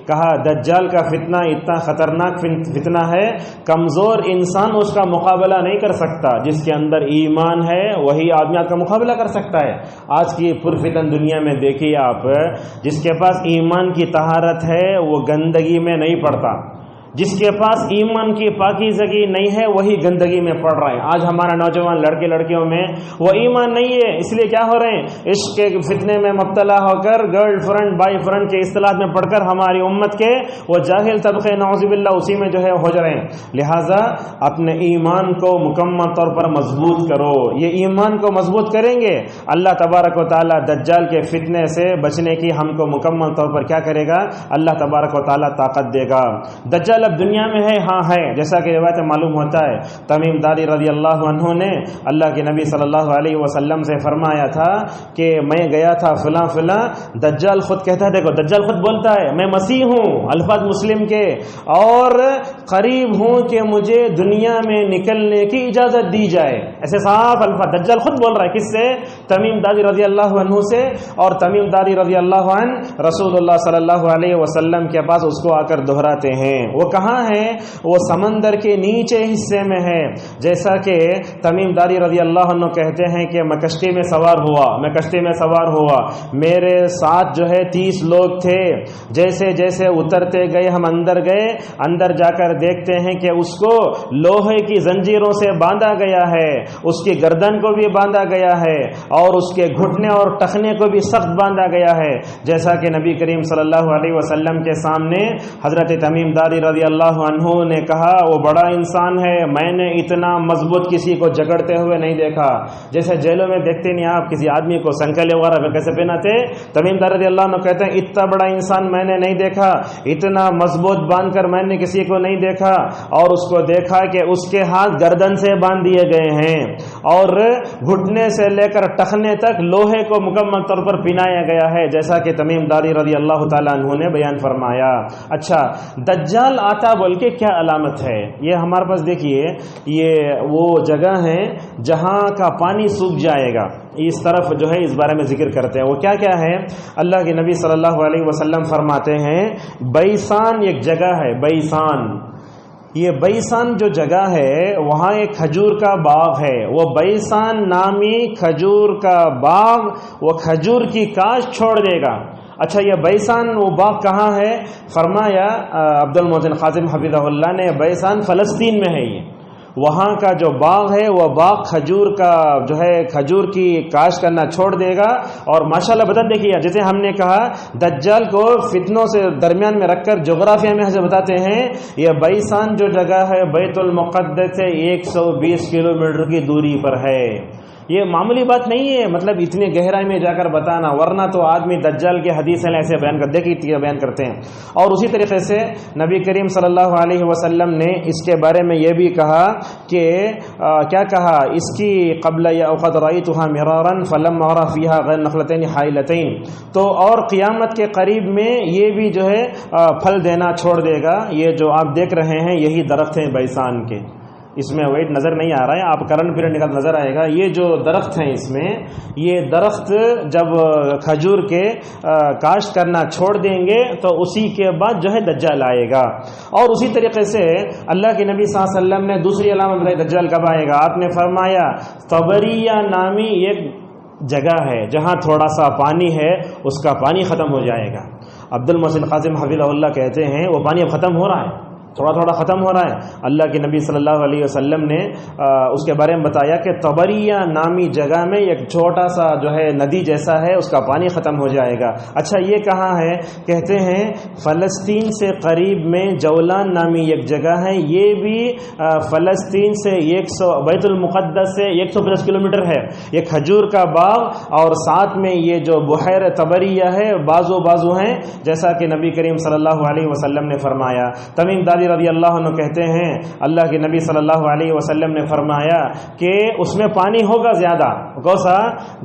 کہا دجال کا فتنہ اتنا خطرناک فتنہ ہے، کمزور انسان اس کا مقابلہ نہیں کر سکتا، جس کے اندر ایمان ہے وہی آدمی آپ کا مقابلہ کر سکتا ہے۔ آج کی پرفتن دنیا میں دیکھیے آپ، جس کے پاس ایمان کی طہارت ہے وہ گندگی میں نہیں پڑتا، جس کے پاس ایمان کی پاکیزگی نہیں ہے وہی گندگی میں پڑ رہا ہے۔ آج ہمارا نوجوان لڑکے لڑکیوں میں وہ ایمان نہیں ہے، اس لیے کیا ہو رہے ہیں؟ عشق کے فتنے میں مبتلا ہو کر گرل فرینڈ بائی فرینڈ کے اصطلاحات میں پڑھ کر ہماری امت کے وہ جاہل طبقے نعوذ باللہ اسی میں جو ہے ہو جا رہے ہیں۔ لہٰذا اپنے ایمان کو مکمل طور پر مضبوط کرو، یہ ایمان کو مضبوط کریں گے اللہ تبارک و تعالیٰ دجال کے فتنے سے بچنے کی ہم کو مکمل طور پر کیا کرے گا؟ اللہ تبارک و تعالیٰ طاقت دے گا۔ دجال اب دنیا میں ہے، ہاں ہے، جیسا کہ روایت معلوم ہوتا ہے تمیم داری رضی اللہ عنہ نے اللہ کے نبی صلی اللہ علیہ وسلم سے فرمایا تھا کہ میں گیا تھا فلاں دجال خود کہتا ہے، دیکھو دجال خود بولتا ہے میں مسیح ہوں، الفاظ مسلم کے، اور قریب ہوں کہ مجھے دنیا میں نکلنے کی اجازت دی جائے، ایسے صاف الفاظ دجال خود بول رہا ہے۔ کس سے؟ تمیم داری رضی اللہ عنہ سے، اور تمیم داری رضی اللہ عنہ رسول اللہ صلی اللہ علیہ وسلم کے پاس اس کو آ کر دہراتے ہیں۔ وہ کہاں ہے؟ وہ سمندر کے نیچے حصے میں ہے، جیسا کہ تمیم داری رضی اللہ عنہ کہتے ہیں کہ میں کشتی میں سوار ہوا، میرے ساتھ جو ہے 30 لوگ تھے، جیسے جیسے اترتے گئے ہم اندر گئے، اندر جا کر دیکھتے ہیں کہ اس کو لوہے کی زنجیروں سے باندھا گیا ہے، اس کی گردن کو بھی باندھا گیا ہے، اور اس کے گھٹنے اور ٹخنے کو بھی سخت باندھا گیا ہے، جیسا کہ نبی کریم صلی اللہ علیہ وسلم کے سامنے حضرت تمیم داری رضی اللہ عنہ نے کہا وہ بڑا انسان ہے، میں نے اتنا مضبوط کسی کو جگڑتے ہوئے نہیں دیکھا، جیسے جیلوں میں دیکھتے نہیں آپ کسی آدمی کو سنکلے وغیرہ پہ کیسے پہناتے، تمیم داری رضی اللہ عنہ کہتے ہیں اتنا بڑا انسان میں نے نہیں دیکھا، اتنا مضبوط باندھ کر میں نے کسی کو نہیں دیکھا، اور اس کو دیکھا کہ اس کے ہاتھ گردن سے باندھ دیے گئے ہیں اور گھٹنے سے لے کر ٹخنے تک لوہے کو مکمل طور پر پہنایا گیا ہے، جیسا کہ تمیم داری رضی اللہ تعالیٰ عنہ نے بیان فرمایا۔ اچھا، دجال آتا بول کے کیا علامت ہے؟ یہ ہمارے پاس دیکھیے، یہ وہ جگہ ہے جہاں کا پانی سوکھ جائے گا، اس طرف جو ہے اس بارے میں ذکر کرتے ہیں۔ وہ کیا کیا ہے؟ اللہ کے نبی صلی اللہ علیہ وسلم فرماتے ہیں بیسان ایک جگہ ہے، بیسان، یہ بیسان جو جگہ ہے وہاں ایک کھجور کا باغ ہے، وہ بیسان نامی کھجور کا باغ وہ کھجور کی کاشت چھوڑ دے گا۔ اچھا، یہ بیسان وہ باغ کہاں ہے؟ فرمایا عبد المحسن خازم حفظہ اللہ نے، بیسان فلسطین میں ہے، یہ وہاں کا جو باغ ہے وہ باغ کھجور کا جو ہے کھجور کی کاشت کرنا چھوڑ دے گا۔ اور ماشاءاللہ بتا دیکھیے، جیسے ہم نے کہا دجال کو فتنوں سے درمیان میں رکھ کر جغرافیہ میں حضرت بتاتے ہیں، یہ بیسان جو جگہ ہے بیت المقدس سے 120 کلومیٹر کی دوری پر ہے۔ یہ معمولی بات نہیں ہے، مطلب اتنے گہرائی میں جا کر بتانا، ورنہ تو آدمی دجال کے حدیث ایسے بیان کرتے ہیں۔ اور اسی طریقے سے نبی کریم صلی اللہ علیہ وسلم نے اس کے بارے میں یہ بھی کہا کہ کیا کہا، اس کی قبل یأخذ رأیتها مرارا فلما ارى فيها غیر نخلتین حائلتین، تو اور قیامت کے قریب میں یہ بھی جو ہے پھل دینا چھوڑ دے گا۔ یہ جو آپ دیکھ رہے ہیں یہی درخت ہیں بیسان کے، اس میں ویٹ نظر نہیں آ رہا ہے، آپ کرنٹ پیریڈ نکال نظر آئے گا۔ یہ جو درخت ہیں، اس میں یہ درخت جب کھجور کے کاشت کرنا چھوڑ دیں گے تو اسی کے بعد جو ہے دجال آئے گا۔ اور اسی طریقے سے اللہ کے نبی صلی اللہ علیہ وسلم نے دوسری علامت بتائی دجال کب آئے گا۔ آپ نے فرمایا طبریہ نامی ایک جگہ ہے جہاں تھوڑا سا پانی ہے، اس کا پانی ختم ہو جائے گا۔ عبد المحسن خازم حفظہ اللہ کہتے ہیں وہ پانی اب ختم ہو رہا ہے، تھوڑا تھوڑا ختم ہو رہا ہے۔ اللہ کے نبی صلی اللہ علیہ وسلم نے اس کے بارے میں بتایا کہ طبریہ نامی جگہ میں ایک چھوٹا سا جو ہے ندی جیسا ہے، اس کا پانی ختم ہو جائے گا۔ اچھا، یہ کہاں ہے؟ کہتے ہیں فلسطین سے قریب میں جولان نامی ایک جگہ ہے، یہ بھی فلسطین سے بیت المقدس سے 150 کلومیٹر ہے۔ یہ کھجور کا باغ اور ساتھ میں یہ جو بحیر طبریہ ہے، بازو بازو ہیں، جیسا کہ نبی کریم صلی اللہ علیہ وسلم نے فرمایا۔ تمیم داری رضی اللہ عنہ کہتے ہیں اللہ کے نبی صلی اللہ علیہ وسلم نے فرمایا کہ اس میں پانی ہوگا زیادہ، کوسا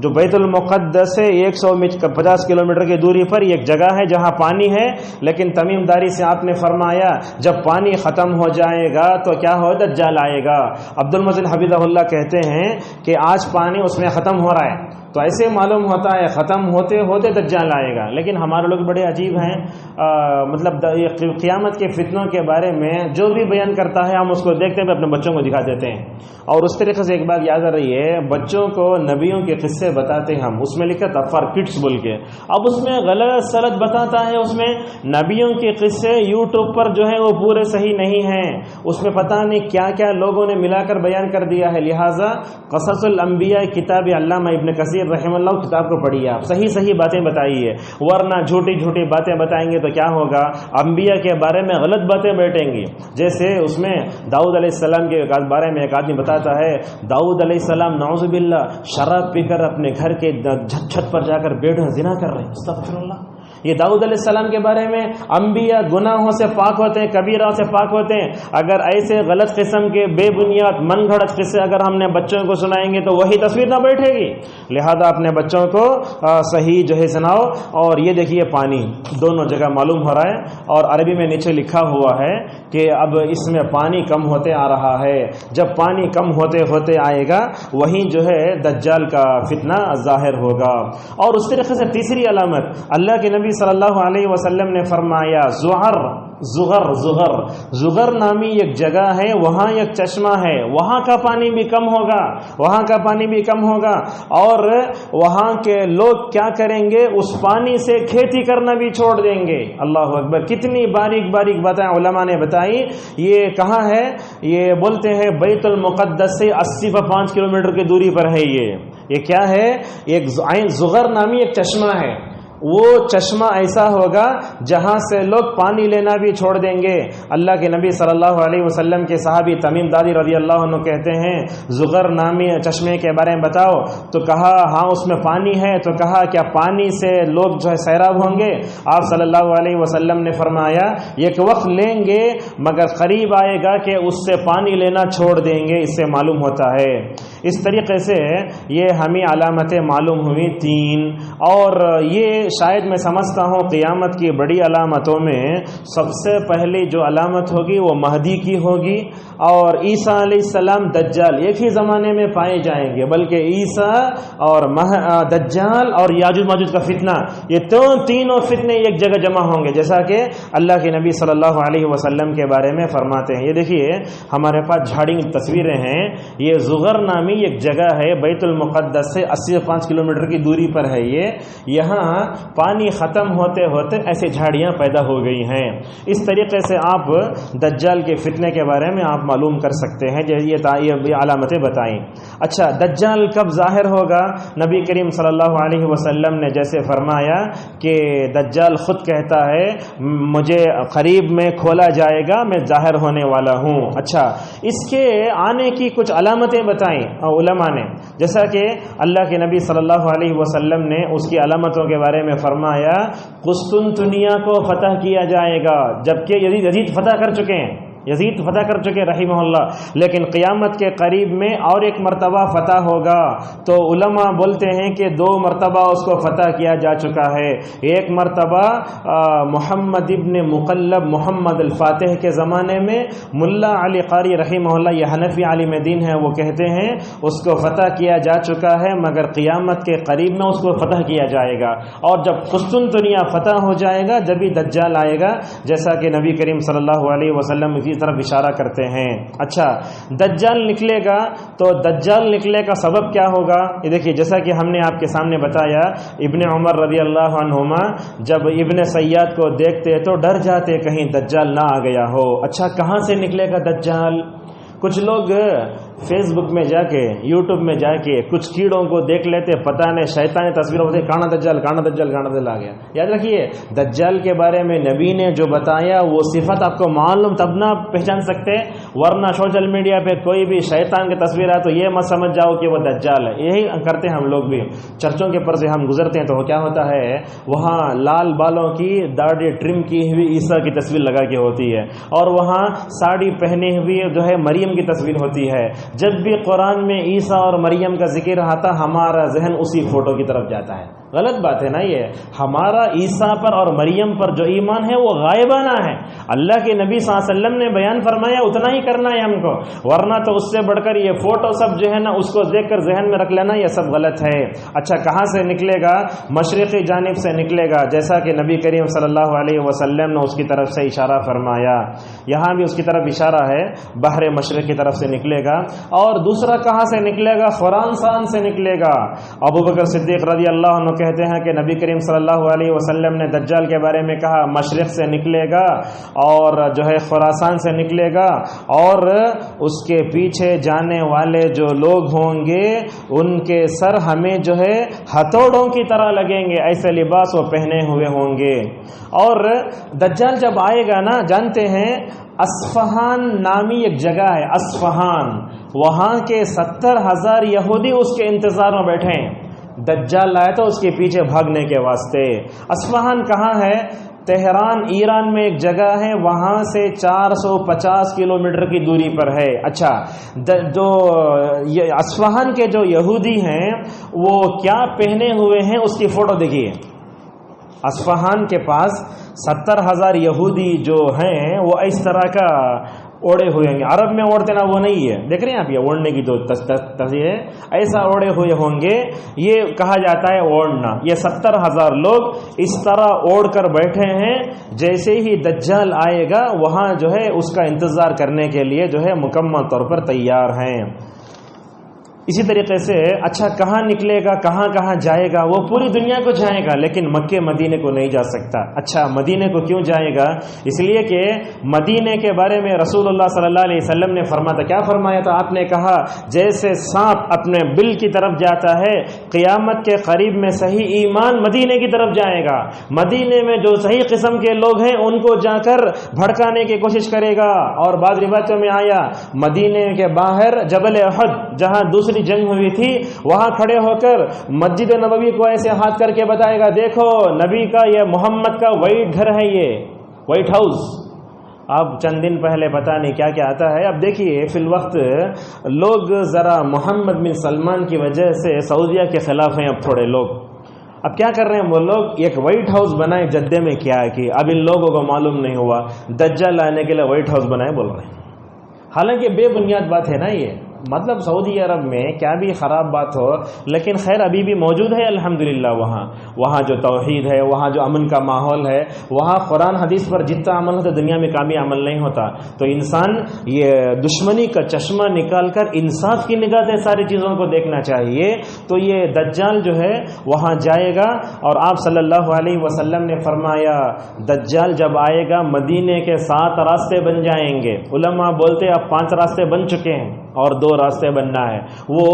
جو بیت المقدس سے 150 کلومیٹر کی دوری پر ایک جگہ ہے جہاں پانی ہے، لیکن تمیم داری سے آپ نے فرمایا جب پانی ختم ہو جائے گا تو کیا ہو، دجال آئے گا۔ عبد المحسن حفظہ اللہ کہتے ہیں کہ آج پانی اس میں ختم ہو رہا ہے، تو ایسے معلوم ہوتا ہے ختم ہوتے ہوتے دجال آئے گا۔ لیکن ہمارے لوگ بڑے عجیب ہیں، مطلب قیامت کے فتنوں کے بارے میں جو بھی بیان کرتا ہے ہم اس کو دیکھتے ہیں، اپنے بچوں کو دکھا دیتے ہیں۔ اور اس طریقے سے ایک بات یاد آ رہی ہے، بچوں کو نبیوں کے قصے بتاتے ہم، اس میں لکھا تھا فار کڈس بول کے، اب اس میں غلط سلط بتاتا ہے، اس میں نبیوں کے قصے یوٹیوب پر جو ہے وہ پورے صحیح نہیں ہیں، اس میں پتہ نہیں کیا کیا لوگوں نے ملا کر بیان کر دیا ہے۔ لہٰذا قصص الانبیاء کتاب علامہ ابن کثیر رحم اللہ کتاب کو پڑھیے، آپ صحیح باتیں بتائیے، ورنہ جھوٹی باتیں بتائیں گے تو کیا ہوگا، انبیاء کے بارے میں غلط باتیں بیٹھیں گی۔ جیسے اس میں داؤد علیہ السلام کے بارے میں ایک آدمی بتاتا ہے، داؤد علیہ السلام نعوذ باللہ شراب پی کر اپنے گھر کے چھت پر جا کر بیڈ میں زنا کر رہے ہیں، استغفر اللہ۔ یہ داؤد علیہ السلام کے بارے میں انبیاء گناہوں سے پاک ہوتے ہیں، کبیرہ سے پاک ہوتے ہیں۔ اگر ایسے غلط قسم کے بے بنیاد من گھڑت قصے اگر ہم نے بچوں کو سنائیں گے تو وہی تصویر نہ بیٹھے گی۔ لہذا اپنے بچوں کو صحیح جو ہے سناؤ۔ اور یہ دیکھیے پانی دونوں جگہ معلوم ہو رہا ہے، اور عربی میں نیچے لکھا ہوا ہے کہ اب اس میں پانی کم ہوتے آ رہا ہے، جب پانی کم ہوتے ہوتے آئے گا وہیں جو ہے دجال کا فتنہ ظاہر ہوگا۔ اور اس طریقے سے تیسری علامت اللہ کے نبی صلی اللہ علیہ وسلم نے فرمایا زغر نامی ایک جگہ ہے، وہاں ایک چشمہ ہے، وہاں کا پانی بھی کم ہوگا، اور وہاں کے لوگ کیا کریں گے، اس پانی سے کھیتی کرنا بھی چھوڑ دیں گے۔ اللہ اکبر، کتنی باریک باتیں علماء نے بتائی۔ یہ کہاں ہے؟ یہ بولتے ہیں بیت المقدس سے 85 کلومیٹر کی دوری پر ہے۔ یہ کیا ہے؟ ایک زغر نامی ایک چشمہ ہے، وہ چشمہ ایسا ہوگا جہاں سے لوگ پانی لینا بھی چھوڑ دیں گے۔ اللہ کے نبی صلی اللہ علیہ وسلم کے صحابی تمیم داری رضی اللہ عنہ کہتے ہیں زغر نامی چشمے کے بارے میں بتاؤ، تو کہا ہاں اس میں پانی ہے، تو کہا کیا پانی سے لوگ جو ہے سیراب ہوں گے؟ آپ صلی اللہ علیہ وسلم نے فرمایا ایک وقت لیں گے مگر قریب آئے گا کہ اس سے پانی لینا چھوڑ دیں گے۔ اس سے معلوم ہوتا ہے اس طریقے سے یہ ہمیں علامتیں معلوم ہوئی 3، اور یہ شاید میں سمجھتا ہوں قیامت کی بڑی علامتوں میں سب سے پہلی جو علامت ہوگی وہ مہدی کی ہوگی، اور عیسیٰ علیہ السلام دجال ایک ہی زمانے میں پائے جائیں گے، بلکہ عیسیٰ اور دجال اور یاجوج ماجوج کا فتنہ، یہ تینوں فتنے ایک جگہ جمع ہوں گے، جیسا کہ اللہ کے نبی صلی اللہ علیہ وسلم کے بارے میں فرماتے ہیں۔ یہ دیکھیے ہمارے پاس جھاڑی تصویریں ہیں، یہ زغر نامی ایک جگہ ہے بیت المقدس سے 85 کلومیٹر کی دوری پر ہے، یہاں پانی ختم ہوتے ہوتے ایسے جھاڑیاں پیدا ہو گئی ہیں۔ اس طریقے سے آپ دجال کے فتنے کے بارے میں آپ معلوم کر سکتے ہیں، یہ علامتیں بتائیں۔ اچھا، دجال کب ظاہر ہوگا؟ نبی کریم صلی اللہ علیہ وسلم نے جیسے فرمایا کہ دجال خود کہتا ہے مجھے قریب میں کھولا جائے گا، میں ظاہر ہونے والا ہوں۔ اچھا، اس کے آنے کی کچھ علامتیں بتائیں علماء نے، جیسا کہ اللہ کے نبی صلی اللہ علیہ وسلم نے اس کی علامتوں کے بارے میں فرمایا قسطنطنیہ کو فتح کیا جائے گا، جبکہ یزید فتح کر چکے ہیں، یزید فتح کر چکے رحمہ اللہ، لیکن قیامت کے قریب میں اور ایک مرتبہ فتح ہوگا۔ تو علماء بولتے ہیں کہ 2 مرتبہ اس کو فتح کیا جا چکا ہے۔ ایک مرتبہ محمد ابن مقلب محمد الفاتح کے زمانے میں ملا علی قاری رحمہ اللہ، یہ حنفی عالم دین ہے، وہ کہتے ہیں اس کو فتح کیا جا چکا ہے، مگر قیامت کے قریب میں اس کو فتح کیا جائے گا، اور جب قسطنطنیہ فتح ہو جائے گا جب ہی دجال آئے گا، جیسا کہ نبی کریم صلی اللہ علیہ وسلم کی طرف اشارہ کرتے ہیں۔ اچھا، دجال نکلے گا تو دجال نکلے کا سبب کیا ہوگا؟ یہ دیکھیے جیسا کہ ہم نے آپ کے سامنے بتایا، ابن عمر رضی اللہ عنہما جب ابن سیاد کو دیکھتے تو ڈر جاتے کہیں دجال نہ آ گیا ہو۔ اچھا، کہاں سے نکلے گا دجال؟ کچھ لوگ فیس بک میں جا کے یوٹیوب میں جا کے کچھ کیڑوں کو دیکھ لیتے، پتہ نہیں شیطانی تصویروں ہوتے، کانا دجال کانا دجال کانا دجال آ گیا۔ یاد رکھیے دجال کے بارے میں نبی نے جو بتایا وہ صفت آپ کو معلوم تب نہ پہچان سکتے، ورنہ سوشل میڈیا پہ کوئی بھی شیطان کی تصویر ہے تو یہ مت سمجھ جاؤ کہ وہ دجال ہے۔ یہی کرتے ہیں ہم لوگ بھی، چرچوں کے پر سے ہم گزرتے ہیں تو کیا ہوتا ہے وہاں لال بالوں کی داڑھی ٹرم کی ہوئی عیسیٰ کی تصویر لگا کے ہوتی ہے، اور وہاں ساڑی پہنے ہوئی جو ہے مریم کی تصویر ہوتی ہے۔ جب بھی قرآن میں عیسیٰ اور مریم کا ذکر آتا ہمارا ذہن اسی فوٹو کی طرف جاتا ہے۔ غلط بات ہے نا، یہ ہمارا عیسیٰ پر اور مریم پر جو ایمان ہے وہ غائبانہ ہے، اللہ کے نبی صلی اللہ علیہ وسلم نے بیان فرمایا اتنا ہی کرنا ہے ہم کو، ورنہ تو اس سے بڑھ کر یہ فوٹو سب جو ہے نا اس کو دیکھ کر ذہن میں رکھ لینا، یہ سب غلط ہے۔ اچھا، کہاں سے نکلے گا؟ مشرقی جانب سے نکلے گا، جیسا کہ نبی کریم صلی اللہ علیہ وسلم نے اس کی طرف سے اشارہ فرمایا، یہاں بھی اس کی طرف اشارہ ہے، بحر مشرق کی طرف سے نکلے گا۔ اور دوسرا کہاں سے نکلے گا؟ خراسان سے نکلے گا۔ ابو بکر صدیق رضی اللہ عنہ کہتے ہیں کہ نبی کریم صلی اللہ علیہ وسلم نے دجال کے بارے میں کہا مشرق سے نکلے گا اور جو ہے خراسان سے نکلے گا، اور اس کے پیچھے جانے والے جو لوگ ہوں گے ان کے سر ہمیں جو ہے ہتھوڑوں کی طرح لگیں گے، ایسے لباس وہ پہنے ہوئے ہوں گے۔ اور دجال جب آئے گا نا، جانتے ہیں اصفہان نامی ایک جگہ ہے، اصفہان، وہاں کے 70,000 یہودی اس کے انتظار میں بیٹھے ہیں، دجال آیا تو اس کے پیچھے بھاگنے کے واسطے۔ اصفہان کہاں ہے؟ تہران ایران میں ایک جگہ ہے، وہاں سے 450 کلومیٹر کی دوری پر ہے۔ اچھا، جو اصفہان کے جو یہودی ہیں وہ کیا پہنے ہوئے ہیں اس کی فوٹو دیکھیے۔ اصفہان کے پاس 70,000 یہودی جو ہیں وہ اس طرح کا اوڑے ہوئے ہوں گے، عرب میں اوڑتے نا وہ نہیں ہے، دیکھ رہے ہیں آپ یہ اوڑھنے کی جو تصویر ہے، ایسا اوڑے ہوئے ہوں گے، یہ کہا جاتا ہے اوڑھنا۔ یہ 70,000 لوگ اس طرح اوڑھ کر بیٹھے ہیں، جیسے ہی دجال آئے گا وہاں جو ہے اس کا انتظار کرنے کے لیے جو ہے مکمل طور پر تیار ہیں۔ اسی طریقے سے اچھا کہاں نکلے گا، کہاں کہاں جائے گا؟ وہ پوری دنیا کو جائے گا لیکن مکے مدینے کو نہیں جا سکتا۔ اچھا، مدینے کو کیوں جائے گا؟ اس لیے کہ مدینے کے بارے میں رسول اللہ صلی اللہ علیہ وسلم نے فرمایا، کیا فرمایا تھا آپ نے؟ کہا جیسے سانپ اپنے بل کی طرف جاتا ہے، قیامت کے قریب میں صحیح ایمان مدینے کی طرف جائے گا، مدینے میں جو صحیح قسم کے لوگ ہیں ان کو جا کر بھڑکانے کی کوشش کرے گا۔ اور بعض روایتوں میں آیا مدینے کے باہر جبل احد جہاں دوسری جنگ ہوئی تھی وہاں کھڑے ہو کر مسجد نبوی کو ایسے ہاتھ کر کے بتائے گا، دیکھو نبی کا، یہ محمد کا وائٹ گھر ہے، یہ وائٹ ہاؤس، اب چند دن پہلے پتہ نہیں کیا کیا آتا ہے. اب دیکھیے فی الوقت لوگ ذرا محمد بن سلمان کی وجہ سے سعودیہ کے خلاف ہیں. اب تھوڑے لوگ اب کیا کر رہے ہیں وہ لوگ، ایک وائٹ ہاؤس بنائے جدے میں. کیا ہے کہ اب ان لوگوں کو معلوم نہیں ہوا دجال لانے کے لیے وائٹ ہاؤس بنائے بول رہے ہیں. حالانکہ بے بنیاد بات ہے نا یہ. مطلب سعودی عرب میں کیا بھی خراب بات ہو لیکن خیر ابھی بھی موجود ہے الحمدللہ. وہاں جو توحید ہے، وہاں جو امن کا ماحول ہے، وہاں قرآن حدیث پر جتنا عمل ہوتا ہے دنیا میں کبھی عمل نہیں ہوتا. تو انسان یہ دشمنی کا چشمہ نکال کر انصاف کی نگاہ سے ساری چیزوں کو دیکھنا چاہیے. تو یہ دجال جو ہے وہاں جائے گا، اور آپ صلی اللہ علیہ وسلم نے فرمایا دجال جب آئے گا مدینے کے 7 راستے بن جائیں گے. علماء بولتے اب 5 راستے بن چکے ہیں اور 2 راستے بننا ہے. وہ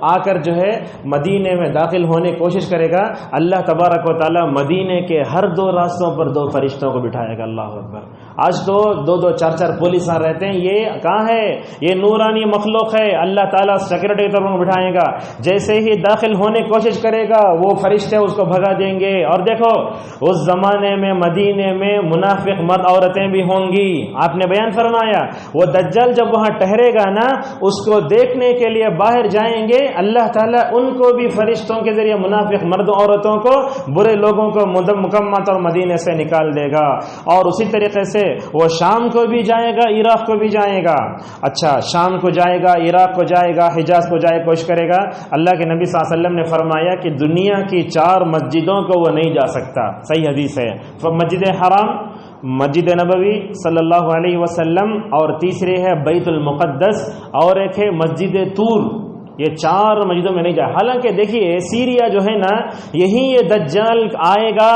آ کر جو ہے مدینے میں داخل ہونے کی کوشش کرے گا. اللہ تبارک و تعالی مدینے کے ہر 2 راستوں پر 2 فرشتوں کو بٹھائے گا. اللہ اکبر. آج تو 2 4 پولیس رہتے ہیں. یہ کہاں ہے؟ یہ نورانی مخلوق ہے. اللہ تعالیٰ سیکورٹی کی طرف بٹھائے گا. جیسے ہی داخل ہونے کی کوشش کرے گا وہ فرشتے اس کو بھگا دیں گے. اور دیکھو اس زمانے میں مدینے میں منافق مرد عورتیں بھی ہوں گی. آپ نے بیان فرمایا وہ دجال جب وہاں ٹھہرے گا نا اس کو دیکھنے کے لیے باہر جائیں گے. اللہ تعالیٰ ان کو بھی فرشتوں کے ذریعے منافق مرد عورتوں کو، برے لوگوں کو مکمل طور مدینے سے نکال دے گا. اور اسی طریقے سے وہ شام کو بھی جائے گا، عراق کو بھی جائے گا. اچھا شام کو جائے گا، عراق کو جائے گا، حجاز کو جائے کوشش کرے گا. اللہ کے نبی صلی اللہ علیہ وسلم نے فرمایا کہ دنیا کی 4 مسجدوں کو وہ نہیں جا سکتا. صحیح حدیث ہے. مسجد حرام، مسجد نبوی صلی اللہ علیہ وسلم، اور تیسرے ہے بیت المقدس، اور ایک ہے مسجد طور. یہ 4 مسجدوں میں نہیں جائے. حالانکہ دیکھیے سیریا جو ہے نا یہی یہ دجال آئے گا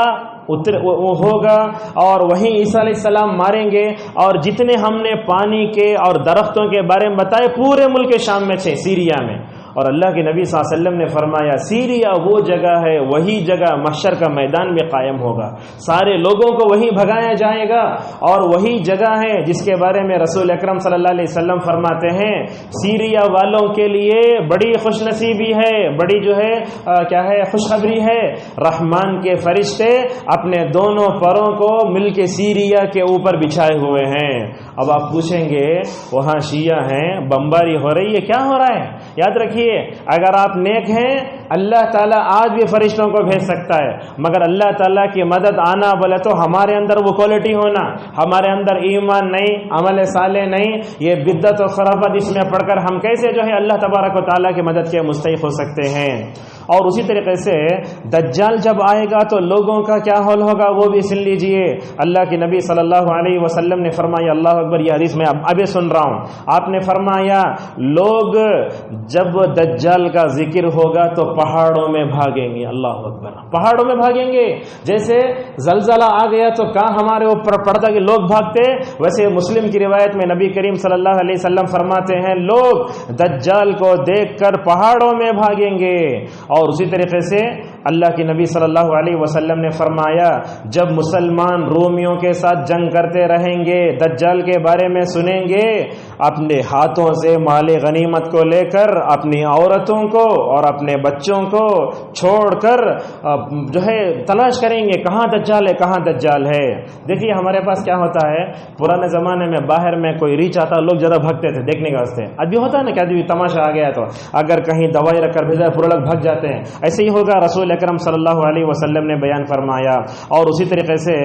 وہ ہوگا اور وہیں عیسیٰ علیہ السلام ماریں گے. اور جتنے ہم نے پانی کے اور درختوں کے بارے میں بتائے پورے ملک شام میں تھے سیریا میں. اور اللہ کے نبی صلی اللہ علیہ وسلم نے فرمایا سیریا وہ جگہ ہے، وہی جگہ محشر کا میدان بھی قائم ہوگا. سارے لوگوں کو وہیں بھگایا جائے گا. اور وہی جگہ ہے جس کے بارے میں رسول اکرم صلی اللہ علیہ وسلم فرماتے ہیں سیریا والوں کے لیے بڑی خوش نصیبی ہے، بڑی جو ہے کیا ہے خوشخبری ہے. رحمان کے فرشتے اپنے دونوں پروں کو مل کے سیریا کے اوپر بچھائے ہوئے ہیں. اب آپ پوچھیں گے وہاں شیعہ ہیں، بمباری ہو رہی ہے، کیا ہو رہا ہے؟ یاد رکھیے اگر آپ نیک ہیں اللہ تعالیٰ آج بھی فرشتوں کو بھیج سکتا ہے. مگر اللہ تعالیٰ کی مدد آنا بولے تو ہمارے اندر وہ کوالٹی ہونا، ہمارے اندر ایمان نہیں، عمل صالح نہیں، یہ بدعت و خرافت اس میں پڑھ کر ہم کیسے جو ہے اللہ تبارک و تعالیٰ کی مدد کے مستحق ہو سکتے ہیں. اور اسی طریقے سے دجال جب آئے گا تو لوگوں کا کیا حال ہوگا وہ بھی سن لیجئے. اللہ کے نبی صلی اللہ علیہ وسلم نے فرمایا، اللہ اکبر، یہ حدیث میں ابھی سن رہا ہوں. آپ نے فرمایا لوگ جب دجال کا ذکر ہوگا تو پہاڑوں میں بھاگیں گے. اللہ اکبر، پہاڑوں میں بھاگیں گے. جیسے زلزلہ آ گیا تو کہاں ہمارے اوپر پڑتا کہ لوگ بھاگتے، ویسے مسلم کی روایت میں نبی کریم صلی اللہ علیہ وسلم فرماتے ہیں لوگ دجال کو دیکھ کر پہاڑوں میں بھاگیں گے. اور اسی طریقے سے اللہ کے نبی صلی اللہ علیہ وسلم نے فرمایا جب مسلمان رومیوں کے ساتھ جنگ کرتے رہیں گے دجال کے بارے میں سنیں گے اپنے ہاتھوں سے مال غنیمت کو لے کر اپنی عورتوں کو اور اپنے بچوں کو چھوڑ کر جو ہے تلاش کریں گے کہاں دجال ہے، کہاں دجال ہے. دیکھیے ہمارے پاس کیا ہوتا ہے، پرانے زمانے میں باہر میں کوئی ریچ آتا لوگ زیادہ بھگتے تھے دیکھنے کے واسطے. ابھی ہوتا ہے نا کہ ابھی تماشا آ گیا تو اگر کہیں دوائی رکھ کر بھیجا پورے لوگ بھگ جاتے ہیں. ایسے ہی ہوگا، رسول اکرم صلی اللہ علیہ وسلم نے بیان فرمایا. اور اسی طریقے سے